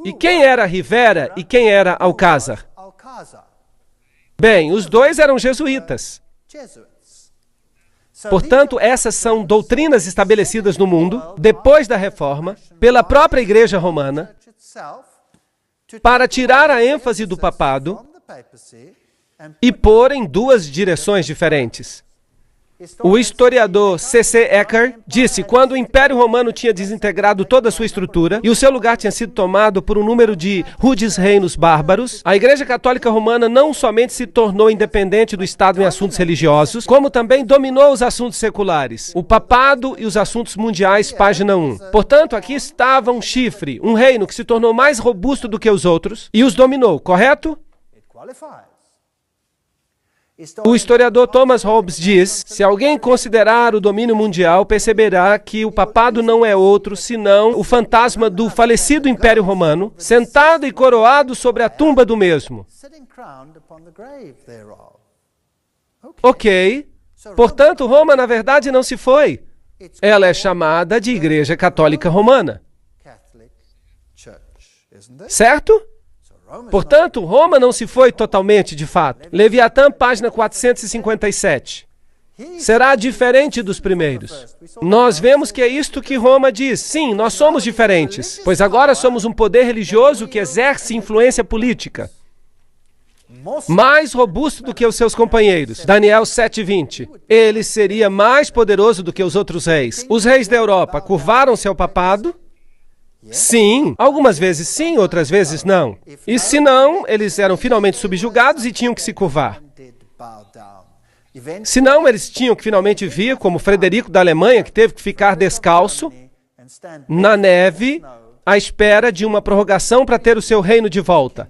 E quem era Rivera e quem era Alcázar? Bem, os dois eram jesuítas. Portanto, essas são doutrinas estabelecidas no mundo, depois da Reforma, pela própria Igreja Romana, para tirar a ênfase do papado e pôr em duas direções diferentes. O historiador C.C. Ecker disse que quando o Império Romano tinha desintegrado toda a sua estrutura e o seu lugar tinha sido tomado por um número de rudes reinos bárbaros, a Igreja Católica Romana não somente se tornou independente do Estado em assuntos religiosos, como também dominou os assuntos seculares, o papado e os assuntos mundiais, página 1. Portanto, aqui estava um chifre, um reino que se tornou mais robusto do que os outros e os dominou, correto? O historiador Thomas Hobbes diz, se alguém considerar o domínio mundial, perceberá que o papado não é outro senão o fantasma do falecido Império Romano, sentado e coroado sobre a tumba do mesmo. Ok. Portanto, Roma, na verdade, não se foi. Ela é chamada de Igreja Católica Romana. Certo? Portanto, Roma não se foi totalmente, de fato. Leviatã, página 457. será diferente dos primeiros. Nós vemos que é isto que Roma diz. Sim, nós somos diferentes, pois agora somos um poder religioso que exerce influência política. Mais robusto do que os seus companheiros. Daniel 7:20. Ele seria mais poderoso do que os outros reis. Os reis da Europa curvaram-se ao papado? Sim. Algumas vezes sim, outras vezes não. E se não, eles eram finalmente subjugados e tinham que se curvar. Se não, eles tinham que finalmente vir, como Frederico da Alemanha, que teve que ficar descalço, na neve, à espera de uma prorrogação para ter o seu reino de volta.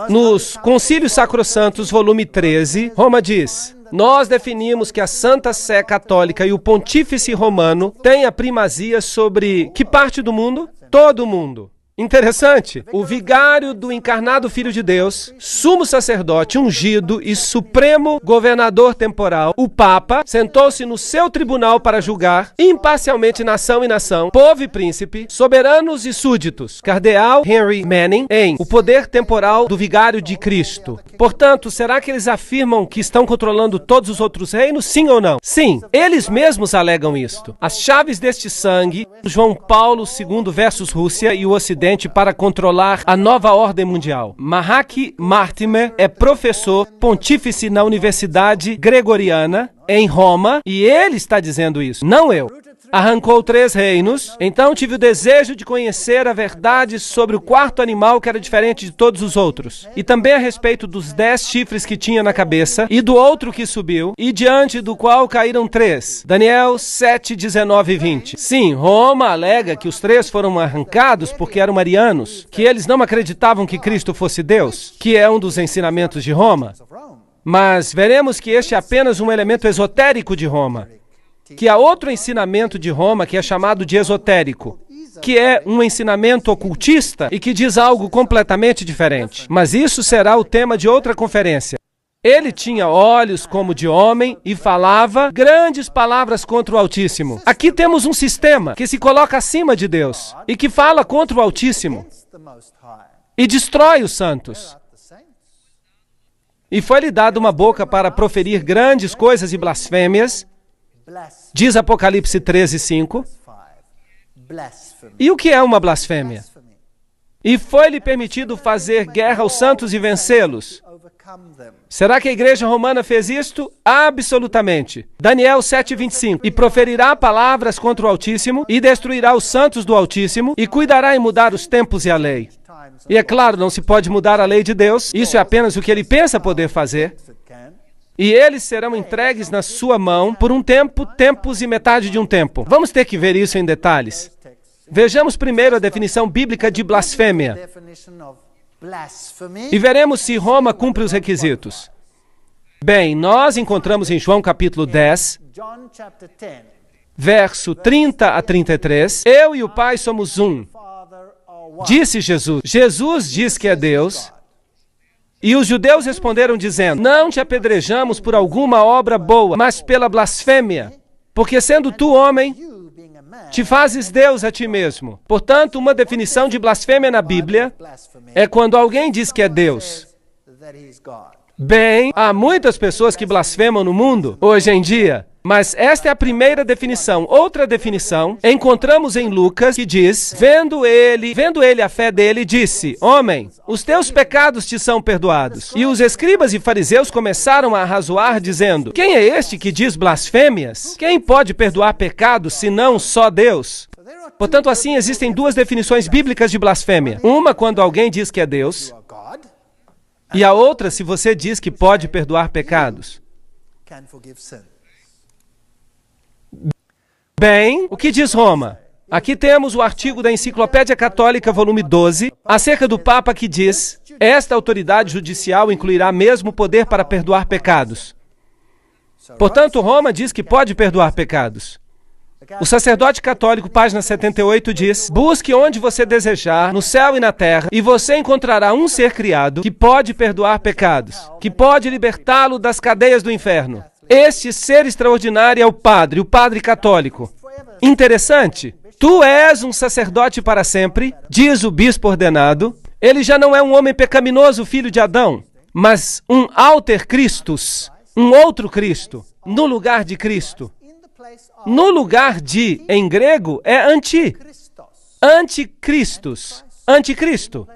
Nos Concílios Sacrossantos, volume 13, Roma diz: nós definimos que a Santa Sé Católica e o Pontífice Romano têm a primazia sobre que parte do mundo? Todo o mundo. Interessante. O vigário do encarnado Filho de Deus, sumo sacerdote ungido e supremo governador temporal, o Papa, sentou-se no seu tribunal para julgar imparcialmente nação e nação, povo e príncipe, soberanos e súditos. Cardeal Henry Manning, em O Poder Temporal do Vigário de Cristo. Portanto, será que eles afirmam que estão controlando todos os outros reinos? Sim ou não? Sim. Eles mesmos alegam isto. As chaves deste sangue, João Paulo II versus Rússia e o Ocidente, para controlar a nova ordem mundial. Mahaki Mortimer é professor pontífice na Universidade Gregoriana, em Roma, e ele está dizendo isso, não eu. Arrancou 3 reinos, então tive o desejo de conhecer a verdade sobre o quarto animal que era diferente de todos os outros, e também a respeito dos 10 chifres que tinha na cabeça, e do outro que subiu, e diante do qual caíram 3. Daniel 7, 19 e 20. Sim, Roma alega que os 3 foram arrancados porque eram arianos, que eles não acreditavam que Cristo fosse Deus, que é um dos ensinamentos de Roma. Mas veremos que este é apenas um elemento esotérico de Roma. Que há outro ensinamento de Roma que é chamado de esotérico, que é um ensinamento ocultista e que diz algo completamente diferente. Mas isso será o tema de outra conferência. Ele tinha olhos como de homem e falava grandes palavras contra o Altíssimo. Aqui temos um sistema que se coloca acima de Deus e que fala contra o Altíssimo e destrói os santos. E foi-lhe dada uma boca para proferir grandes coisas e blasfêmias, diz Apocalipse 13:5. E o que é uma blasfêmia? E foi-lhe permitido fazer guerra aos santos e vencê-los. Será que a igreja romana fez isto? Absolutamente. Daniel 7:25. E proferirá palavras contra o Altíssimo, e destruirá os santos do Altíssimo, e cuidará em mudar os tempos e a lei. E é claro, não se pode mudar a lei de Deus, isso é apenas o que ele pensa poder fazer. E eles serão entregues na sua mão por um tempo, tempos e metade de um tempo. Vamos ter que ver isso em detalhes. Vejamos primeiro a definição bíblica de blasfêmia. E veremos se Roma cumpre os requisitos. Bem, nós encontramos em João capítulo 10, verso 30 a 33, eu e o Pai somos um. Disse Jesus. Jesus diz que é Deus. E os judeus responderam dizendo, não te apedrejamos por alguma obra boa, mas pela blasfêmia, porque sendo tu homem, te fazes Deus a ti mesmo. Portanto, uma definição de blasfêmia na Bíblia é quando alguém diz que é Deus. Bem, há muitas pessoas que blasfemam no mundo, hoje em dia. Mas esta é a primeira definição. Outra definição, encontramos em Lucas, que diz, vendo ele a fé dele, disse, homem, os teus pecados te são perdoados. E os escribas e fariseus começaram a arrazoar, dizendo, quem é este que diz blasfêmias? Quem pode perdoar pecados, senão só Deus? Portanto, assim, existem 2 definições bíblicas de blasfêmia. Uma quando alguém diz que é Deus, e a outra se você diz que pode perdoar pecados. Bem, o que diz Roma? Aqui temos o artigo da Enciclopédia Católica, volume 12, acerca do Papa que diz, esta autoridade judicial incluirá mesmo o poder para perdoar pecados. Portanto, Roma diz que pode perdoar pecados. O sacerdote católico, página 78, diz, busque onde você desejar, no céu e na terra, e você encontrará um ser criado que pode perdoar pecados, que pode libertá-lo das cadeias do inferno. Este ser extraordinário é o Padre católico. Interessante. Tu és um sacerdote para sempre, diz o bispo ordenado. Ele já não é um homem pecaminoso, filho de Adão, mas um alter Christus. Um outro Cristo, no lugar de Cristo. No lugar de, em grego, é anticristos. Anticristo.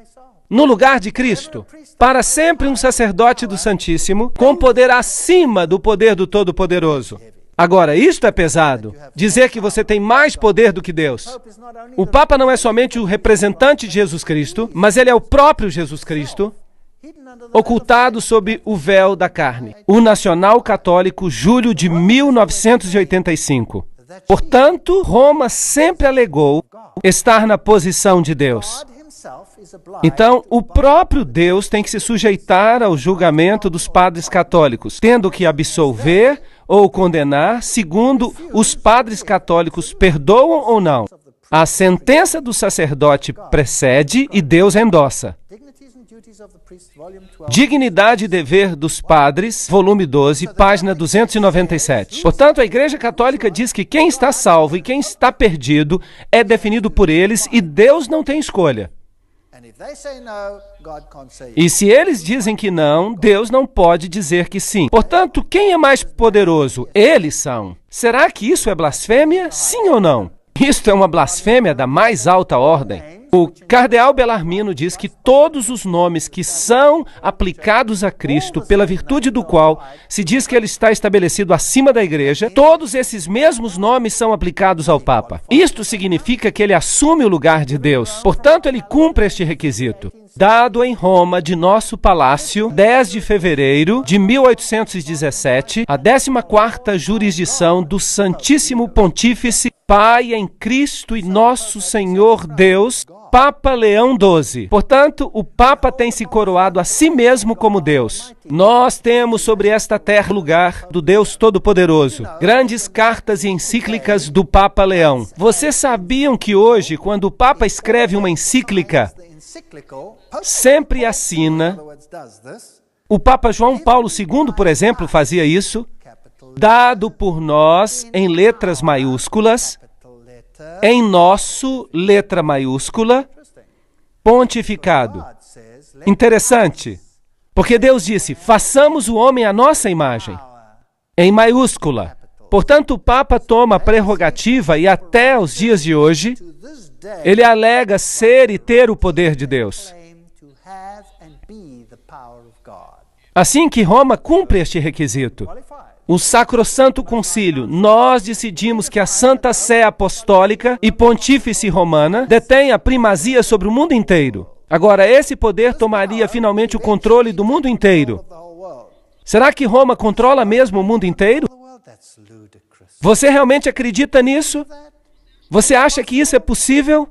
No lugar de Cristo. Para sempre um sacerdote do Santíssimo, com poder acima do poder do Todo-Poderoso. Agora, isto é pesado. Dizer que você tem mais poder do que Deus. O Papa não é somente o representante de Jesus Cristo, mas ele é o próprio Jesus Cristo, ocultado sob o véu da carne. O Nacional Católico, julho de 1985. Portanto, Roma sempre alegou estar na posição de Deus. Então, o próprio Deus tem que se sujeitar ao julgamento dos padres católicos, tendo que absolver ou condenar, segundo os padres católicos perdoam ou não. A sentença do sacerdote precede e Deus endossa. Dignidade e Dever dos Padres, volume 12, página 297. Portanto, a Igreja Católica diz que quem está salvo e quem está perdido é definido por eles e Deus não tem escolha. E se eles dizem que não, Deus não pode dizer que sim. Portanto, quem é mais poderoso? Eles são. Será que isso é blasfêmia? Sim ou não? Isto é uma blasfêmia da mais alta ordem. O cardeal Bellarmino diz que todos os nomes que são aplicados a Cristo, pela virtude do qual se diz que ele está estabelecido acima da Igreja, todos esses mesmos nomes são aplicados ao Papa. Isto significa que ele assume o lugar de Deus. Portanto, ele cumpre este requisito. Dado em Roma, de nosso palácio, 10 de fevereiro de 1817, a 14ª jurisdição do Santíssimo Pontífice, Pai em Cristo e nosso Senhor Deus, Papa Leão XII. Portanto, o Papa tem se coroado a si mesmo como Deus. Nós temos sobre esta terra lugar do Deus Todo-Poderoso. Grandes cartas e encíclicas do Papa Leão. Vocês sabiam que hoje, quando o Papa escreve uma encíclica, sempre assina. O Papa João Paulo II, por exemplo, fazia isso. Dado por nós, em letras maiúsculas, em nosso, letra maiúscula, pontificado. Interessante, porque Deus disse, façamos o homem à nossa imagem, em maiúscula. Portanto, o Papa toma a prerrogativa e até os dias de hoje, ele alega ser e ter o poder de Deus. Assim que Roma cumpre este requisito. O Sacrosanto Concílio, nós decidimos que a Santa Sé Apostólica e Pontífice Romana detém a primazia sobre o mundo inteiro. Agora, esse poder tomaria finalmente o controle do mundo inteiro. Será que Roma controla mesmo o mundo inteiro? Você realmente acredita nisso? Você acha que isso é possível?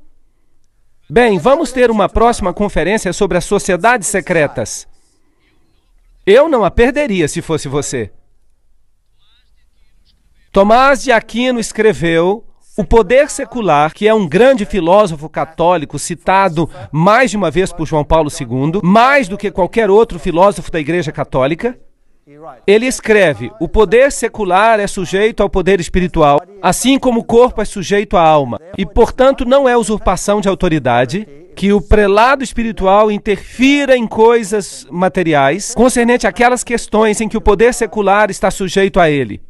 Bem, vamos ter uma próxima conferência sobre as sociedades secretas. Eu não a perderia se fosse você. Tomás de Aquino escreveu O Poder Secular, que é um grande filósofo católico citado mais de uma vez por João Paulo II, mais do que qualquer outro filósofo da Igreja Católica. Ele escreve, o poder secular é sujeito ao poder espiritual, assim como o corpo é sujeito à alma, e, portanto, não é usurpação de autoridade que o prelado espiritual interfira em coisas materiais, concernente àquelas questões em que o poder secular está sujeito a ele.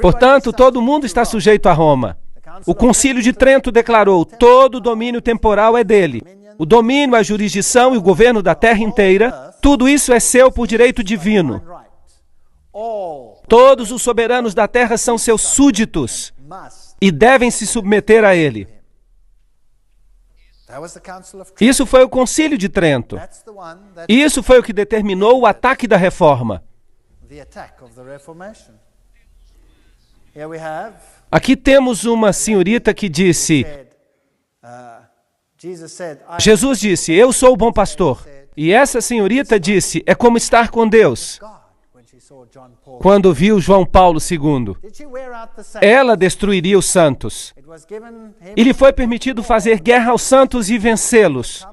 Portanto, todo mundo está sujeito a Roma. O Concílio de Trento declarou, todo o domínio temporal é dele. O domínio, a jurisdição e o governo da terra inteira, tudo isso é seu por direito divino. Todos os soberanos da terra são seus súditos e devem se submeter a ele. Isso foi o Concílio de Trento. Isso foi o que determinou o ataque da Reforma. Aqui temos uma senhorita que disse, Jesus disse, eu sou o bom pastor. E essa senhorita disse, é como estar com Deus. Quando viu João Paulo II, ela destruiria os santos. E lhe foi permitido fazer guerra aos santos e vencê-los.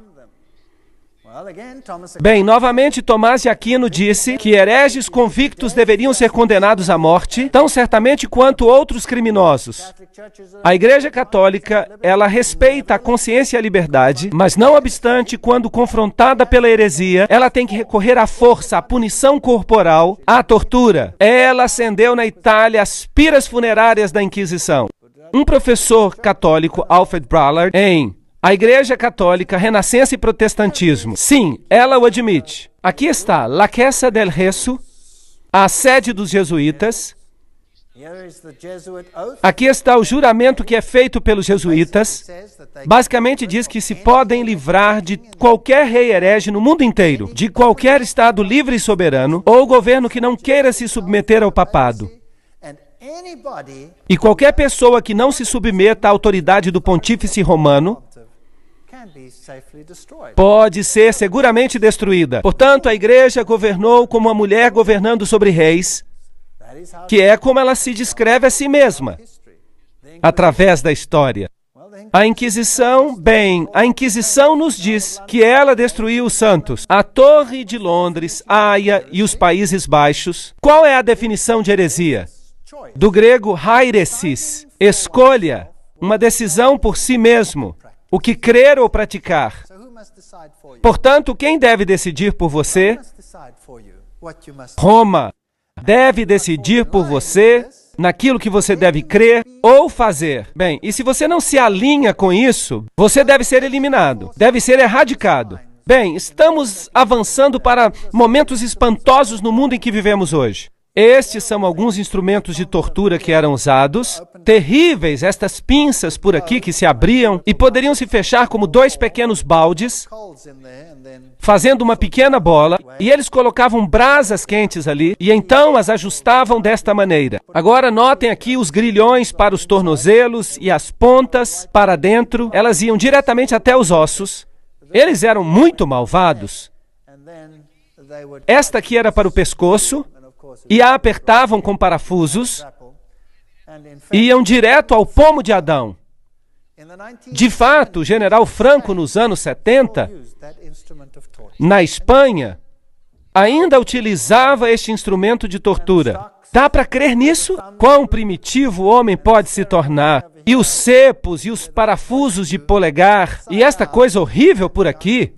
Bem, novamente Tomás de Aquino disse que hereges convictos deveriam ser condenados à morte, tão certamente quanto outros criminosos. A Igreja Católica, ela respeita a consciência e a liberdade, mas não obstante, quando confrontada pela heresia, ela tem que recorrer à força, à punição corporal, à tortura. Ela acendeu na Itália as piras funerárias da Inquisição. Um professor católico, Alfred Ballard, em A Igreja Católica, Renascença e Protestantismo. Sim, ela o admite. Aqui está, La Chiesa del Gesù, a sede dos jesuítas. Aqui está o juramento que é feito pelos jesuítas. Basicamente diz que se podem livrar de qualquer rei herege no mundo inteiro, de qualquer estado livre e soberano, ou governo que não queira se submeter ao papado. E qualquer pessoa que não se submeta à autoridade do pontífice romano pode ser seguramente destruída. Portanto, a igreja governou como uma mulher governando sobre reis, que é como ela se descreve a si mesma, através da história. A Inquisição, bem, a Inquisição nos diz que ela destruiu os santos. A Torre de Londres, a Haia e os Países Baixos. Qual é a definição de heresia? Do grego hairesis, escolha, uma decisão por si mesmo, o que crer ou praticar. Portanto, quem deve decidir por você? Roma deve decidir por você naquilo que você deve crer ou fazer. Bem, e se você não se alinha com isso, você deve ser eliminado, deve ser erradicado. Bem, estamos avançando para momentos espantosos no mundo em que vivemos hoje. Estes são alguns instrumentos de tortura que eram usados. Terríveis, estas pinças por aqui que se abriam e poderiam se fechar como dois pequenos baldes, fazendo uma pequena bola, e eles colocavam brasas quentes ali, e então as ajustavam desta maneira. Agora notem aqui os grilhões para os tornozelos e as pontas para dentro, elas iam diretamente até os ossos. Eles eram muito malvados. Esta aqui era para o pescoço, e a apertavam com parafusos, e iam direto ao pomo de Adão. De fato, o general Franco, nos anos 70, na Espanha, ainda utilizava este instrumento de tortura. Dá para crer nisso? Quão primitivo o homem pode se tornar? E os cepos, e os parafusos de polegar, e esta coisa horrível por aqui,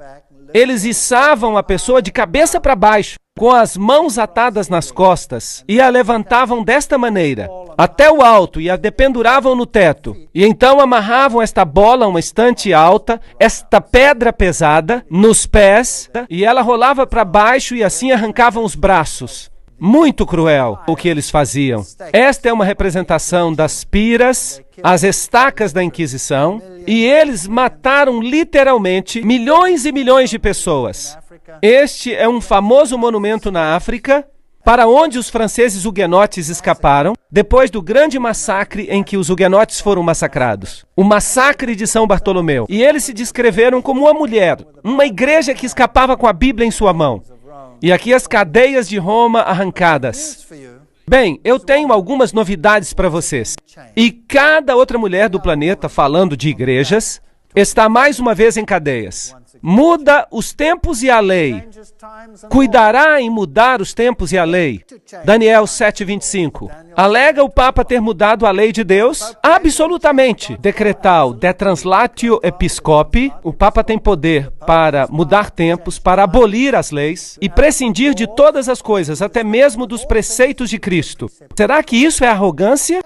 eles içavam a pessoa de cabeça para baixo, com as mãos atadas nas costas, e a levantavam desta maneira, até o alto, e a dependuravam no teto. E então amarravam esta bola a uma estante alta, esta pedra pesada, nos pés, e ela rolava para baixo e assim arrancavam os braços. Muito cruel o que eles faziam. Esta é uma representação das piras, as estacas da Inquisição, e eles mataram literalmente milhões e milhões de pessoas. Este é um famoso monumento na África, para onde os franceses huguenotes escaparam, depois do grande massacre em que os huguenotes foram massacrados. O massacre de São Bartolomeu. E eles se descreveram como uma mulher, uma igreja que escapava com a Bíblia em sua mão. E aqui as cadeias de Roma arrancadas. Bem, eu tenho algumas novidades para vocês. E cada outra mulher do planeta, falando de igrejas, está mais uma vez em cadeias. Muda os tempos e a lei. Cuidará em mudar os tempos e a lei. Daniel 7:25. Alega o Papa ter mudado a lei de Deus? Absolutamente. Decretal de translatio episcopi. O Papa tem poder para mudar tempos, para abolir as leis e prescindir de todas as coisas, até mesmo dos preceitos de Cristo. Será que isso é arrogância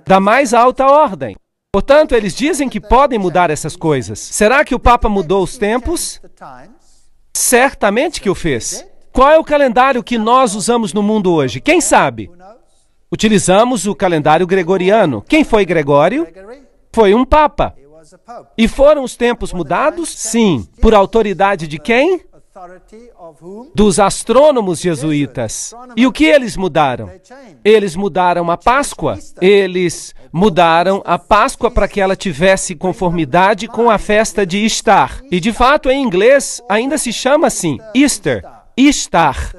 da mais alta ordem? Portanto, eles dizem que podem mudar essas coisas. Será que o Papa mudou os tempos? Certamente que o fez. Qual é o calendário que nós usamos no mundo hoje? Quem sabe? Utilizamos o calendário gregoriano. Quem foi Gregório? Foi um Papa. E foram os tempos mudados? Sim. Por autoridade de quem? Dos astrônomos jesuítas. E o que eles mudaram? Eles mudaram a Páscoa. Eles mudaram a Páscoa para que ela tivesse conformidade com a festa de Ishtar. E de fato, em inglês, ainda se chama assim, Easter, Ishtar.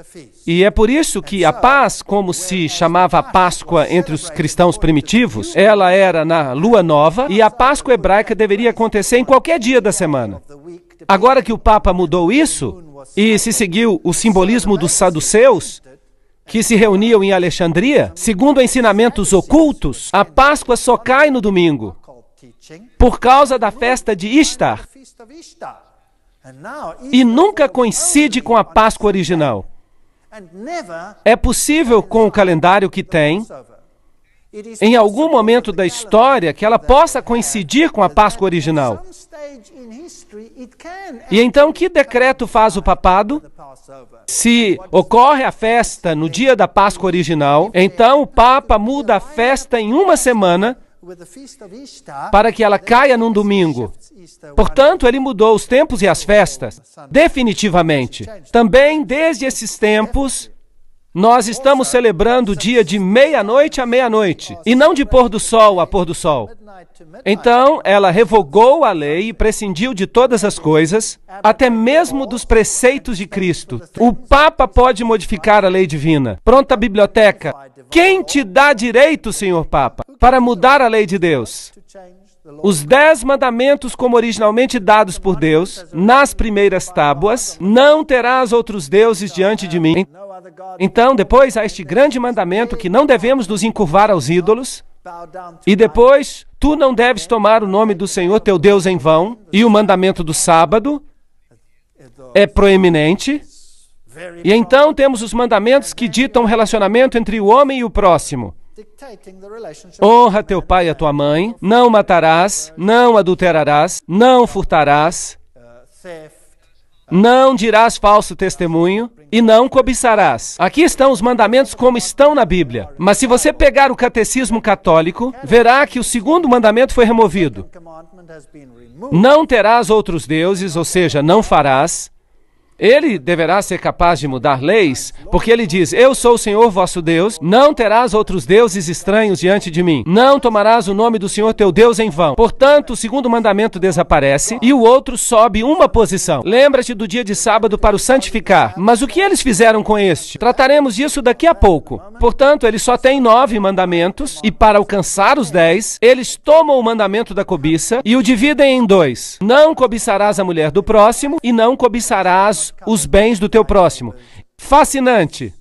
E é por isso que a paz, como se chamava a Páscoa entre os cristãos primitivos, ela era na lua nova e a Páscoa hebraica deveria acontecer em qualquer dia da semana. Agora que o Papa mudou isso, e se seguiu o simbolismo dos saduceus, que se reuniam em Alexandria, segundo ensinamentos ocultos, a Páscoa só cai no domingo, por causa da festa de Ishtar, e nunca coincide com a Páscoa original. É possível, com o calendário que tem, em algum momento da história, que ela possa coincidir com a Páscoa original. E então, que decreto faz o papado? Se ocorre a festa no dia da Páscoa original, então o Papa muda a festa em uma semana para que ela caia num domingo. Portanto, ele mudou os tempos e as festas, definitivamente. Também, desde esses tempos, nós estamos celebrando o dia de meia-noite a meia-noite, e não de pôr do sol a pôr do sol. Então, ela revogou a lei e prescindiu de todas as coisas, até mesmo dos preceitos de Cristo. O Papa pode modificar a lei divina. Pronta biblioteca. Quem te dá direito, Senhor Papa, para mudar a lei de Deus? Os 10 mandamentos, como originalmente dados por Deus, nas primeiras tábuas, não terás outros deuses diante de mim. Então, depois há este grande mandamento que não devemos nos encurvar aos ídolos. E depois, tu não deves tomar o nome do Senhor teu Deus em vão. E o mandamento do sábado é proeminente. E então temos os mandamentos que ditam o relacionamento entre o homem e o próximo. Honra teu pai e a tua mãe, não matarás, não adulterarás, não furtarás, não dirás falso testemunho e não cobiçarás. Aqui estão os mandamentos como estão na Bíblia. Mas se você pegar o catecismo católico, verá que o segundo mandamento foi removido. Não terás outros deuses, ou seja, não farás. Ele deverá ser capaz de mudar leis, porque ele diz, eu sou o Senhor vosso Deus, não terás outros deuses estranhos diante de mim, não tomarás o nome do Senhor teu Deus em vão. Portanto, o segundo mandamento desaparece e o outro sobe uma posição. Lembra-te do dia de sábado para o santificar. Mas o que eles fizeram com este? Trataremos disso daqui a pouco. Portanto, ele só tem 9 mandamentos e para alcançar os 10, eles tomam o mandamento da cobiça e o dividem em 2. Não cobiçarás a mulher do próximo e não cobiçarás os bens do teu próximo. Fascinante.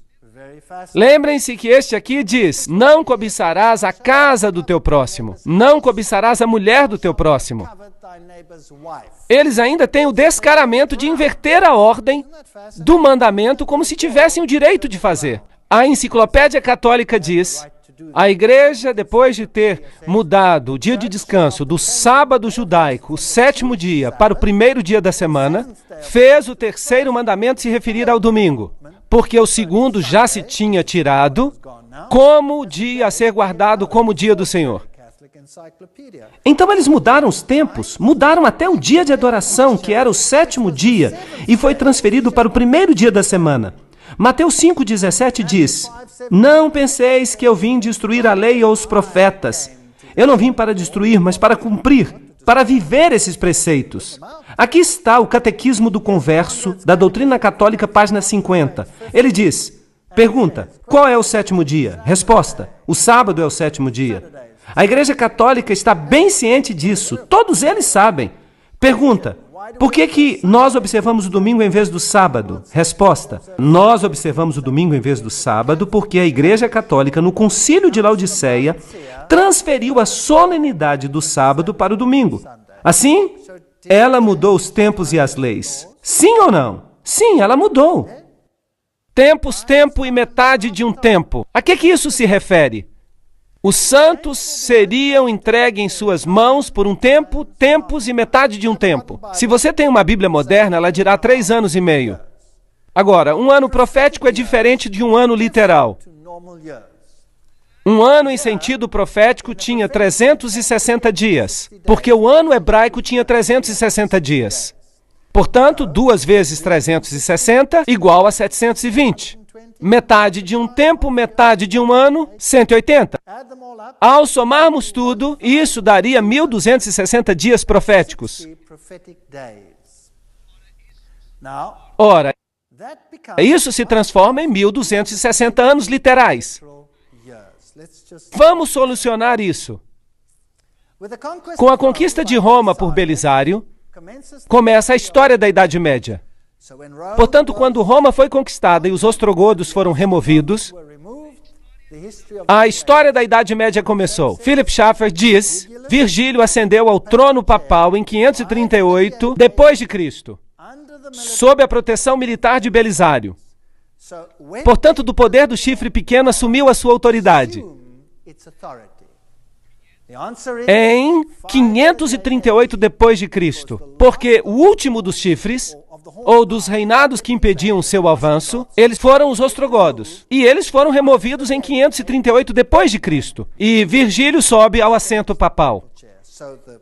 Lembrem-se que este aqui diz, não cobiçarás a casa do teu próximo, não cobiçarás a mulher do teu próximo. Eles ainda têm o descaramento de inverter a ordem do mandamento como se tivessem o direito de fazer. A Enciclopédia Católica diz, a igreja, depois de ter mudado o dia de descanso do sábado judaico, o 7º dia, para o primeiro dia da semana, fez o terceiro mandamento se referir ao domingo, porque o segundo já se tinha tirado como dia a ser guardado como dia do Senhor. Então eles mudaram os tempos, mudaram até o dia de adoração, que era o 7º dia, e foi transferido para o primeiro dia da semana. Mateus 5,17 diz, não penseis que eu vim destruir a lei ou os profetas. Eu não vim para destruir, mas para cumprir, para viver esses preceitos. Aqui está o Catequismo do Converso, da Doutrina Católica, página 50. Ele diz, pergunta, qual é o 7º dia? Resposta, o sábado é o 7º dia. A Igreja Católica está bem ciente disso, todos eles sabem. Pergunta, por que nós observamos o domingo em vez do sábado? Resposta, nós observamos o domingo em vez do sábado porque a Igreja Católica, no Concílio de Laodiceia, transferiu a solenidade do sábado para o domingo. Assim, ela mudou os tempos e as leis. Sim ou não? Sim, ela mudou. Tempos, tempo e metade de um tempo. A que isso se refere? Os santos seriam entregues em suas mãos por um tempo, tempos e metade de um tempo. Se você tem uma Bíblia moderna, ela dirá 3 anos e meio. Agora, um ano profético é diferente de um ano literal. Um ano em sentido profético tinha 360 dias, porque o ano hebraico tinha 360 dias. Portanto, 2 vezes 360 igual a 720. Metade de um tempo, metade de um ano, 180. Ao somarmos tudo, isso daria 1260 dias proféticos. Ora, isso se transforma em 1260 anos literais. Vamos solucionar isso. Com a conquista de Roma por Belisário, começa a história da Idade Média. Portanto, quando Roma foi conquistada e os ostrogodos foram removidos, a história da Idade Média começou. Philip Schaeffer diz: Virgílio ascendeu ao trono papal em 538 depois de Cristo, sob a proteção militar de Belisário. Portanto, do poder do chifre pequeno assumiu a sua autoridade em 538 depois de Cristo, porque o último dos chifres, ou dos reinados que impediam seu avanço, eles foram os ostrogodos. E eles foram removidos em 538 depois de Cristo. E Virgílio sobe ao assento papal.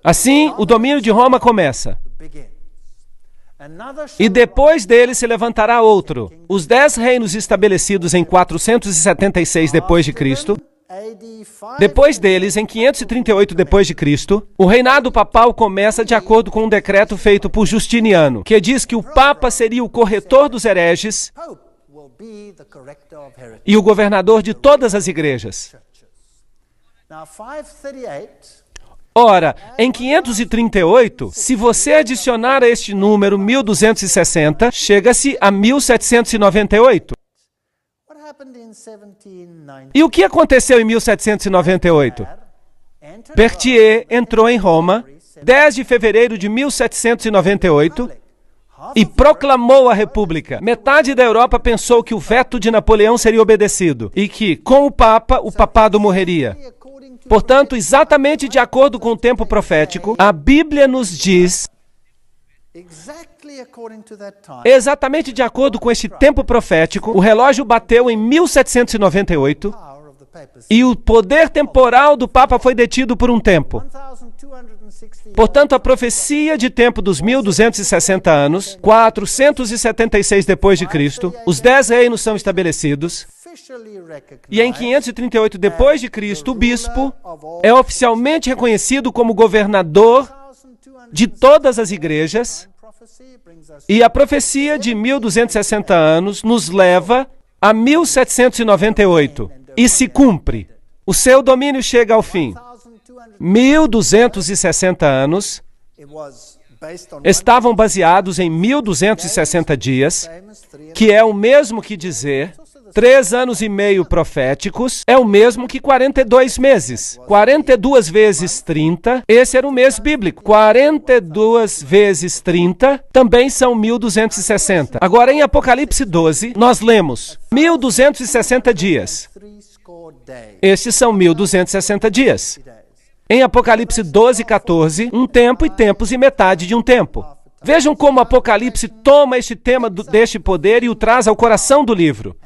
Assim, o domínio de Roma começa. E depois dele se levantará outro. Os 10 reinos estabelecidos em 476 depois de Cristo. Depois deles, em 538 depois de Cristo, o reinado papal começa de acordo com um decreto feito por Justiniano, que diz que o Papa seria o corretor dos hereges e o governador de todas as igrejas. Ora, em 538, se você adicionar a este número 1260, chega-se a 1798. E o que aconteceu em 1798? Berthier entrou em Roma, 10 de fevereiro de 1798, e proclamou a República. Metade da Europa pensou que o veto de Napoleão seria obedecido e que, com o Papa, o papado morreria. Portanto, exatamente de acordo com o tempo profético, a Bíblia nos diz, exatamente de acordo com este tempo profético, o relógio bateu em 1798 e o poder temporal do Papa foi detido por um tempo. Portanto, a profecia de tempo dos 1260 anos, 476 depois de Cristo, os 10 reinos são estabelecidos. E em 538 depois de Cristo, o bispo é oficialmente reconhecido como governador de todas as igrejas. E a profecia de 1260 anos nos leva a 1798 e se cumpre. O seu domínio chega ao fim. 1260 anos estavam baseados em 1260 dias, que é o mesmo que dizer 3 anos e meio proféticos, é o mesmo que 42 meses. 42 vezes 30, esse era o mês bíblico. 42 vezes 30 também são 1260. Agora, em Apocalipse 12, nós lemos 1260 dias. Estes são 1260 dias. Em Apocalipse 12, 14, um tempo e tempos e metade de um tempo. Vejam como Apocalipse toma este tema deste poder e o traz ao coração do livro.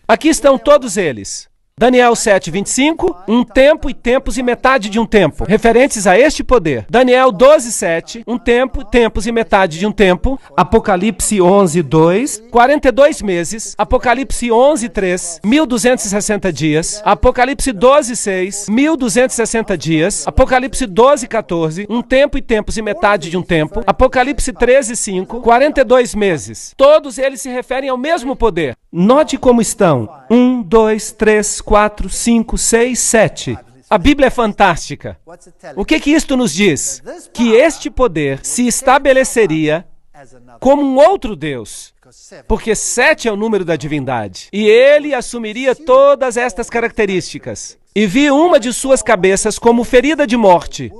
Aqui estão todos eles. Daniel 7:25, um tempo e tempos e metade de um tempo, referentes a este poder. Daniel 12:7, um tempo, tempos e metade de um tempo. Apocalipse 11:2, 42 meses. Apocalipse 11:3, 1260 dias. Apocalipse 12:6, 1260 dias. Apocalipse 12:14, um tempo e tempos e metade de um tempo. Apocalipse 13:5, 42 meses. Todos eles se referem ao mesmo poder. Note como estão. 1, 2, 3, 4, 5, 6, 7. A Bíblia é fantástica. O que isto nos diz? Que este poder se estabeleceria como um outro Deus, porque 7 é o número da divindade. E ele assumiria todas estas características. E vi uma de suas cabeças como ferida de morte.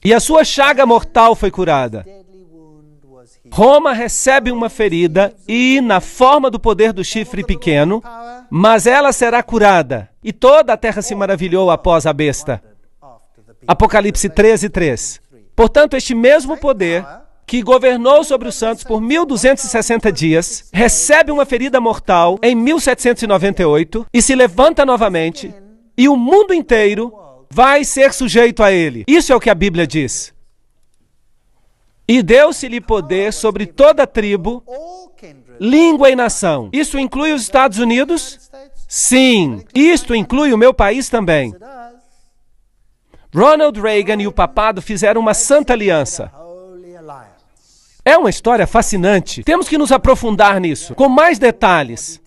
E a sua chaga mortal foi curada. Roma recebe uma ferida e na forma do poder do chifre pequeno, mas ela será curada. E toda a terra se maravilhou após a besta. Apocalipse 13:3. Portanto, este mesmo poder que governou sobre os santos por 1260 dias, recebe uma ferida mortal em 1798 e se levanta novamente, e o mundo inteiro vai ser sujeito a ele. Isso é o que a Bíblia diz. E deu-se-lhe poder sobre toda tribo, língua e nação. Isso inclui os Estados Unidos? Sim. Isto inclui o meu país também. Ronald Reagan e o papado fizeram uma santa aliança. É uma história fascinante. Temos que nos aprofundar nisso, com mais detalhes.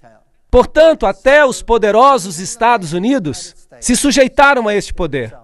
Portanto, até os poderosos Estados Unidos se sujeitaram a este poder.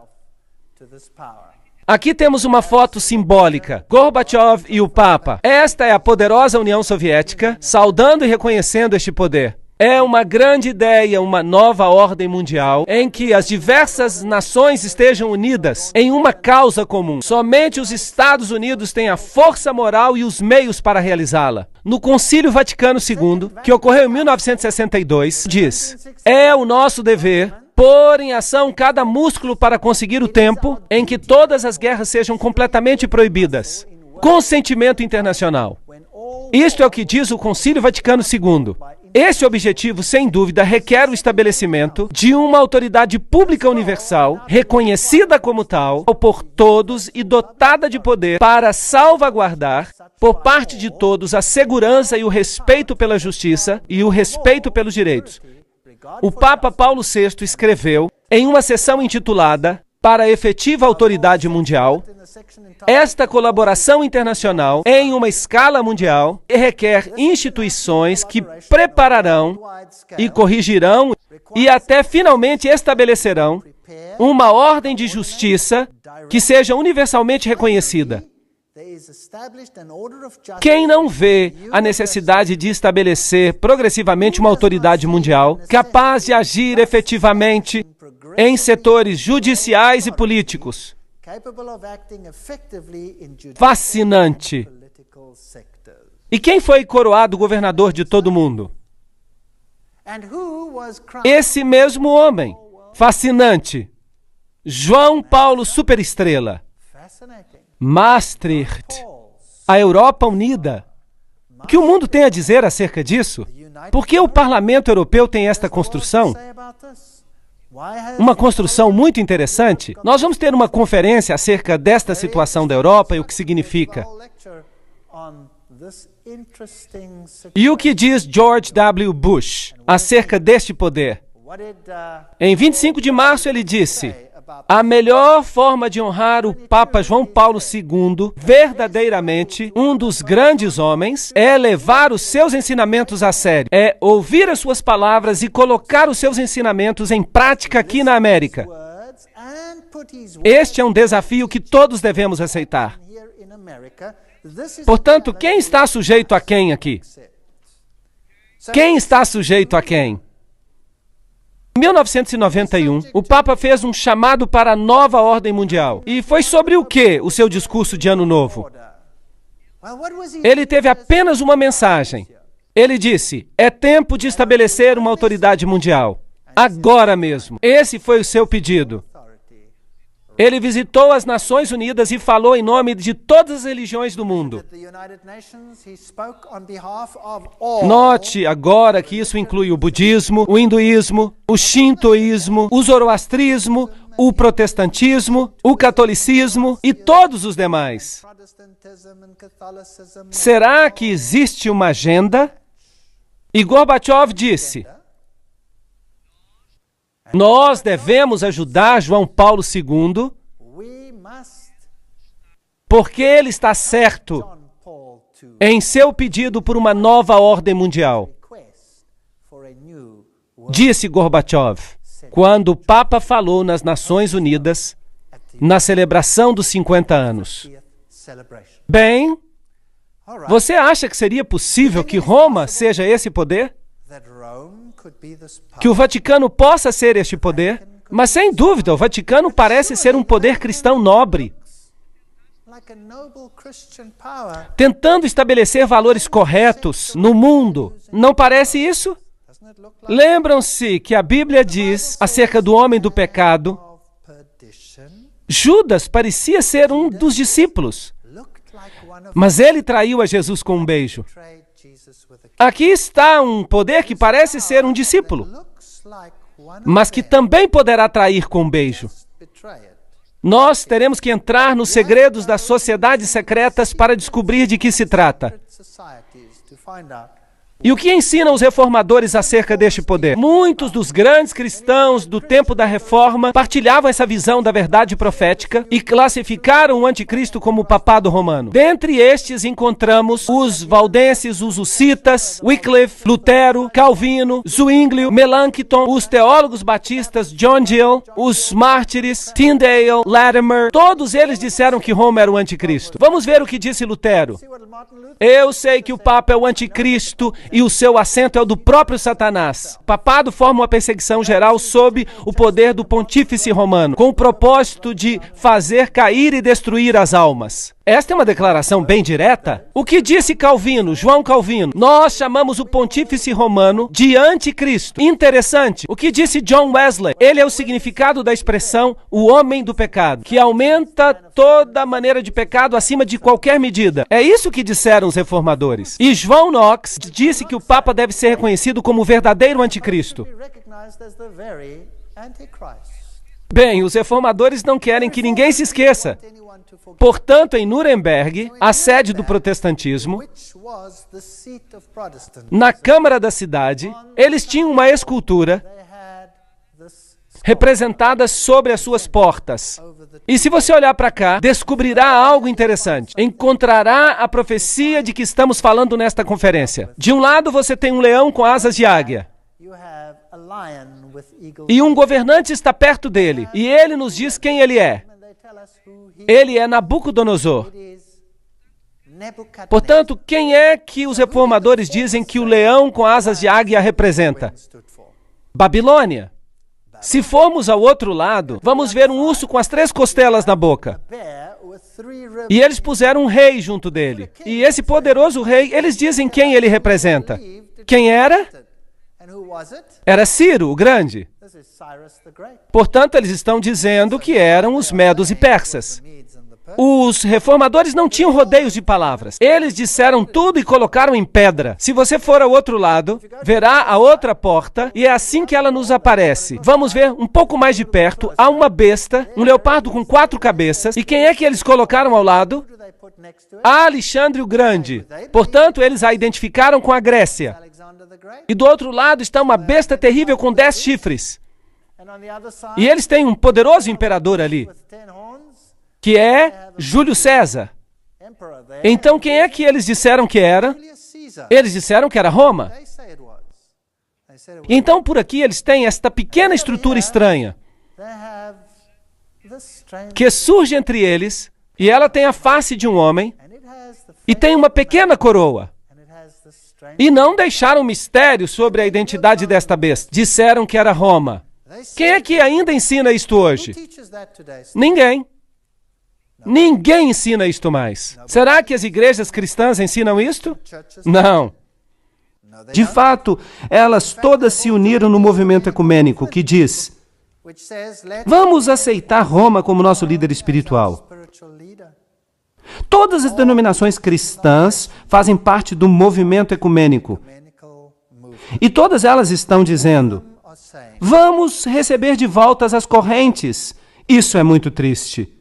Aqui temos uma foto simbólica, Gorbachev e o Papa. Esta é a poderosa União Soviética, saudando e reconhecendo este poder. É uma grande ideia, uma nova ordem mundial, em que as diversas nações estejam unidas em uma causa comum. Somente os Estados Unidos têm a força moral e os meios para realizá-la. No Concílio Vaticano II, que ocorreu em 1962, diz: é o nosso dever pôr em ação cada músculo para conseguir o tempo em que todas as guerras sejam completamente proibidas. Consentimento internacional. Isto é o que diz o Concílio Vaticano II. Esse objetivo, sem dúvida, requer o estabelecimento de uma autoridade pública universal, reconhecida como tal por todos e dotada de poder para salvaguardar, por parte de todos, a segurança e o respeito pela justiça e o respeito pelos direitos. O Papa Paulo VI escreveu, em uma sessão intitulada Para a Efetiva Autoridade Mundial, esta colaboração internacional em uma escala mundial requer instituições que prepararão e corrigirão e até finalmente estabelecerão uma ordem de justiça que seja universalmente reconhecida. Quem não vê a necessidade de estabelecer progressivamente uma autoridade mundial capaz de agir efetivamente em setores judiciais e políticos? Fascinante. E quem foi coroado governador de todo o mundo? Esse mesmo homem. Fascinante. João Paulo Superestrela. Maastricht. A Europa unida. O que o mundo tem a dizer acerca disso? Por que o Parlamento Europeu tem esta construção? Uma construção muito interessante. Nós vamos ter uma conferência acerca desta situação da Europa e o que significa. E o que diz George W. Bush acerca deste poder? Em 25 de março ele disse: a melhor forma de honrar o Papa João Paulo II, verdadeiramente um dos grandes homens, é levar os seus ensinamentos a sério, é ouvir as suas palavras e colocar os seus ensinamentos em prática aqui na América. Este é um desafio que todos devemos aceitar. Portanto, quem está sujeito a quem aqui? Quem está sujeito a quem? Em 1991, o Papa fez um chamado para a nova ordem mundial. E foi sobre o que o seu discurso de Ano Novo? Ele teve apenas uma mensagem. Ele disse: é tempo de estabelecer uma autoridade mundial. Agora mesmo. Esse foi o seu pedido. Ele visitou as Nações Unidas e falou em nome de todas as religiões do mundo. Note agora que isso inclui o budismo, o hinduísmo, o shintoísmo, o zoroastrismo, o protestantismo, o catolicismo e todos os demais. Será que existe uma agenda? E Gorbachev disse: nós devemos ajudar João Paulo II, porque ele está certo em seu pedido por uma nova ordem mundial. Disse Gorbachev, quando o Papa falou nas Nações Unidas, na celebração dos 50 anos. Bem, você acha que seria possível que Roma seja esse poder? Que o Vaticano possa ser este poder? Mas, sem dúvida, o Vaticano parece ser um poder cristão nobre, tentando estabelecer valores corretos no mundo. Não parece isso? Lembram-se que a Bíblia diz acerca do homem do pecado? Judas parecia ser um dos discípulos, mas ele traiu a Jesus com um beijo. Aqui está um poder que parece ser um discípulo, mas que também poderá trair com um beijo. Nós teremos que entrar nos segredos das sociedades secretas para descobrir de que se trata. E o que ensinam os reformadores acerca deste poder? Muitos dos grandes cristãos do tempo da Reforma partilhavam essa visão da verdade profética e classificaram o anticristo como o papado romano. Dentre estes encontramos os valdenses, os hussitas, Wycliffe, Lutero, Calvino, Zwinglio, Melanchthon, os teólogos batistas John Gill, os mártires, Tyndale, Latimer. Todos eles disseram que Roma era o anticristo. Vamos ver o que disse Lutero. Eu sei que o Papa é o anticristo e o seu assento é o do próprio Satanás. O papado forma uma perseguição geral sob o poder do pontífice romano, com o propósito de fazer cair e destruir as almas. Esta é uma declaração bem direta. O que disse Calvino, João Calvino? Nós chamamos o pontífice romano de anticristo. Interessante. O que disse John Wesley? Ele é o significado da expressão o homem do pecado, que aumenta toda maneira de pecado acima de qualquer medida. É isso que disseram os reformadores. E João Knox disse que o Papa deve ser reconhecido como o verdadeiro anticristo. Bem, os reformadores não querem que ninguém se esqueça. Portanto, em Nuremberg, a sede do protestantismo, na Câmara da cidade, eles tinham uma escultura representada sobre as suas portas. E se você olhar para cá, descobrirá algo interessante. Encontrará a profecia de que estamos falando nesta conferência. De um lado, você tem um leão com asas de águia. E um governante está perto dele. E ele nos diz quem ele é. Ele é Nabucodonosor. Portanto, quem é que os reformadores dizem que o leão com asas de águia representa? Babilônia. Se formos ao outro lado, vamos ver um urso com as 3 costelas na boca. E eles puseram um rei junto dele. E esse poderoso rei, eles dizem quem ele representa. Quem era? Era Ciro, o Grande. Portanto, eles estão dizendo que eram os medos e persas. Os reformadores não tinham rodeios de palavras. Eles disseram tudo e colocaram em pedra. Se você for ao outro lado, verá a outra porta e é assim que ela nos aparece. Vamos ver um pouco mais de perto. Há uma besta, um leopardo com 4 cabeças. E quem é que eles colocaram ao lado? Alexandre o Grande. Portanto, eles a identificaram com a Grécia. E do outro lado está uma besta terrível com 10 chifres. E eles têm um poderoso imperador ali, que é Júlio César. Então, quem é que eles disseram que era? Eles disseram que era Roma. Então, por aqui, eles têm esta pequena estrutura estranha, que surge entre eles, e ela tem a face de um homem, e tem uma pequena coroa. E não deixaram mistério sobre a identidade desta besta. Disseram que era Roma. Quem é que ainda ensina isto hoje? Ninguém. Ninguém ensina isto mais. Será que as igrejas cristãs ensinam isto? Não. De fato, elas todas se uniram no movimento ecumênico que diz: vamos aceitar Roma como nosso líder espiritual. Todas as denominações cristãs fazem parte do movimento ecumênico. E todas elas estão dizendo: vamos receber de volta as correntes. Isso é muito triste.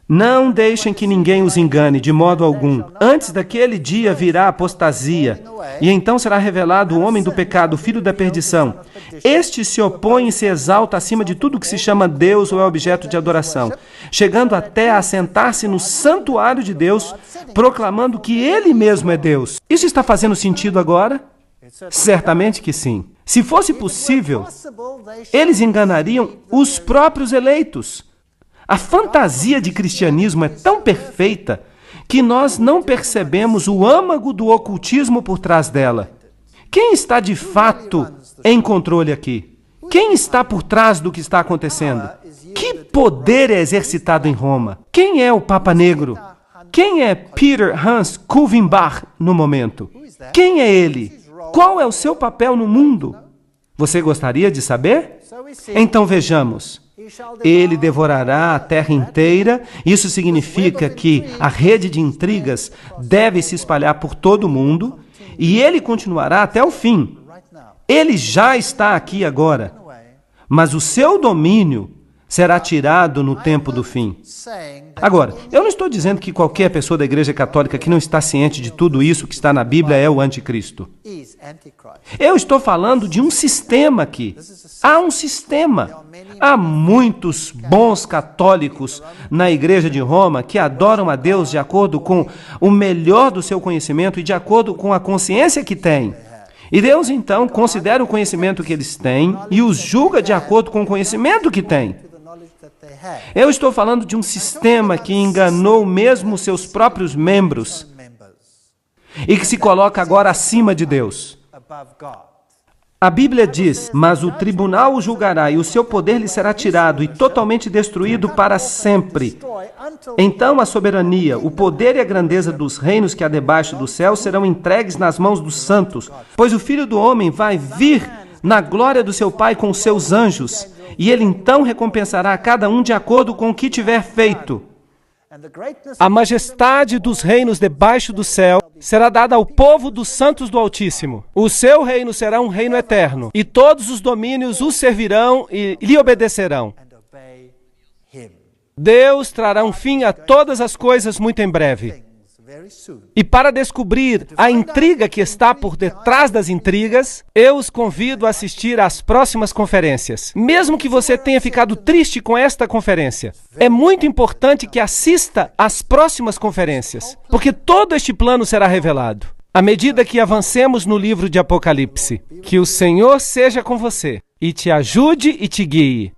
Não deixem que ninguém os engane, de modo algum. Antes daquele dia virá apostasia, e então será revelado o homem do pecado, o filho da perdição. Este se opõe e se exalta acima de tudo que se chama Deus ou é objeto de adoração, chegando até a sentar-se no santuário de Deus, proclamando que ele mesmo é Deus. Isso está fazendo sentido agora? Certamente que sim. Se fosse possível, eles enganariam os próprios eleitos. A fantasia de cristianismo é tão perfeita que nós não percebemos o âmago do ocultismo por trás dela. Quem está de fato em controle aqui? Quem está por trás do que está acontecendo? Que poder é exercitado em Roma? Quem é o Papa Negro? Quem é Peter Hans Kulvenbach no momento? Quem é ele? Qual é o seu papel no mundo? Você gostaria de saber? Então vejamos. Ele devorará a terra inteira. Isso significa que a rede de intrigas deve se espalhar por todo o mundo e ele continuará até o fim. Ele já está aqui agora, mas o seu domínio será tirado no tempo do fim. Agora, eu não estou dizendo que qualquer pessoa da Igreja Católica que não está ciente de tudo isso que está na Bíblia é o anticristo. Eu estou falando de um sistema aqui. Há um sistema. Há muitos bons católicos na Igreja de Roma que adoram a Deus de acordo com o melhor do seu conhecimento e de acordo com a consciência que têm. E Deus, então, considera o conhecimento que eles têm e os julga de acordo com o conhecimento que têm. Eu estou falando de um sistema que enganou mesmo seus próprios membros e que se coloca agora acima de Deus. A Bíblia diz, mas o tribunal o julgará e o seu poder lhe será tirado e totalmente destruído para sempre. Então a soberania, o poder e a grandeza dos reinos que há debaixo do céu serão entregues nas mãos dos santos, pois o Filho do Homem vai vir na glória do seu Pai com os seus anjos, e ele então recompensará a cada um de acordo com o que tiver feito. A majestade dos reinos debaixo do céu será dada ao povo dos santos do Altíssimo. O seu reino será um reino eterno, e todos os domínios o servirão e lhe obedecerão. Deus trará um fim a todas as coisas muito em breve. E para descobrir a intriga que está por detrás das intrigas, eu os convido a assistir às próximas conferências. Mesmo que você tenha ficado triste com esta conferência, é muito importante que assista às próximas conferências, porque todo este plano será revelado. À medida que avancemos no livro de Apocalipse, que o Senhor seja com você e te ajude e te guie.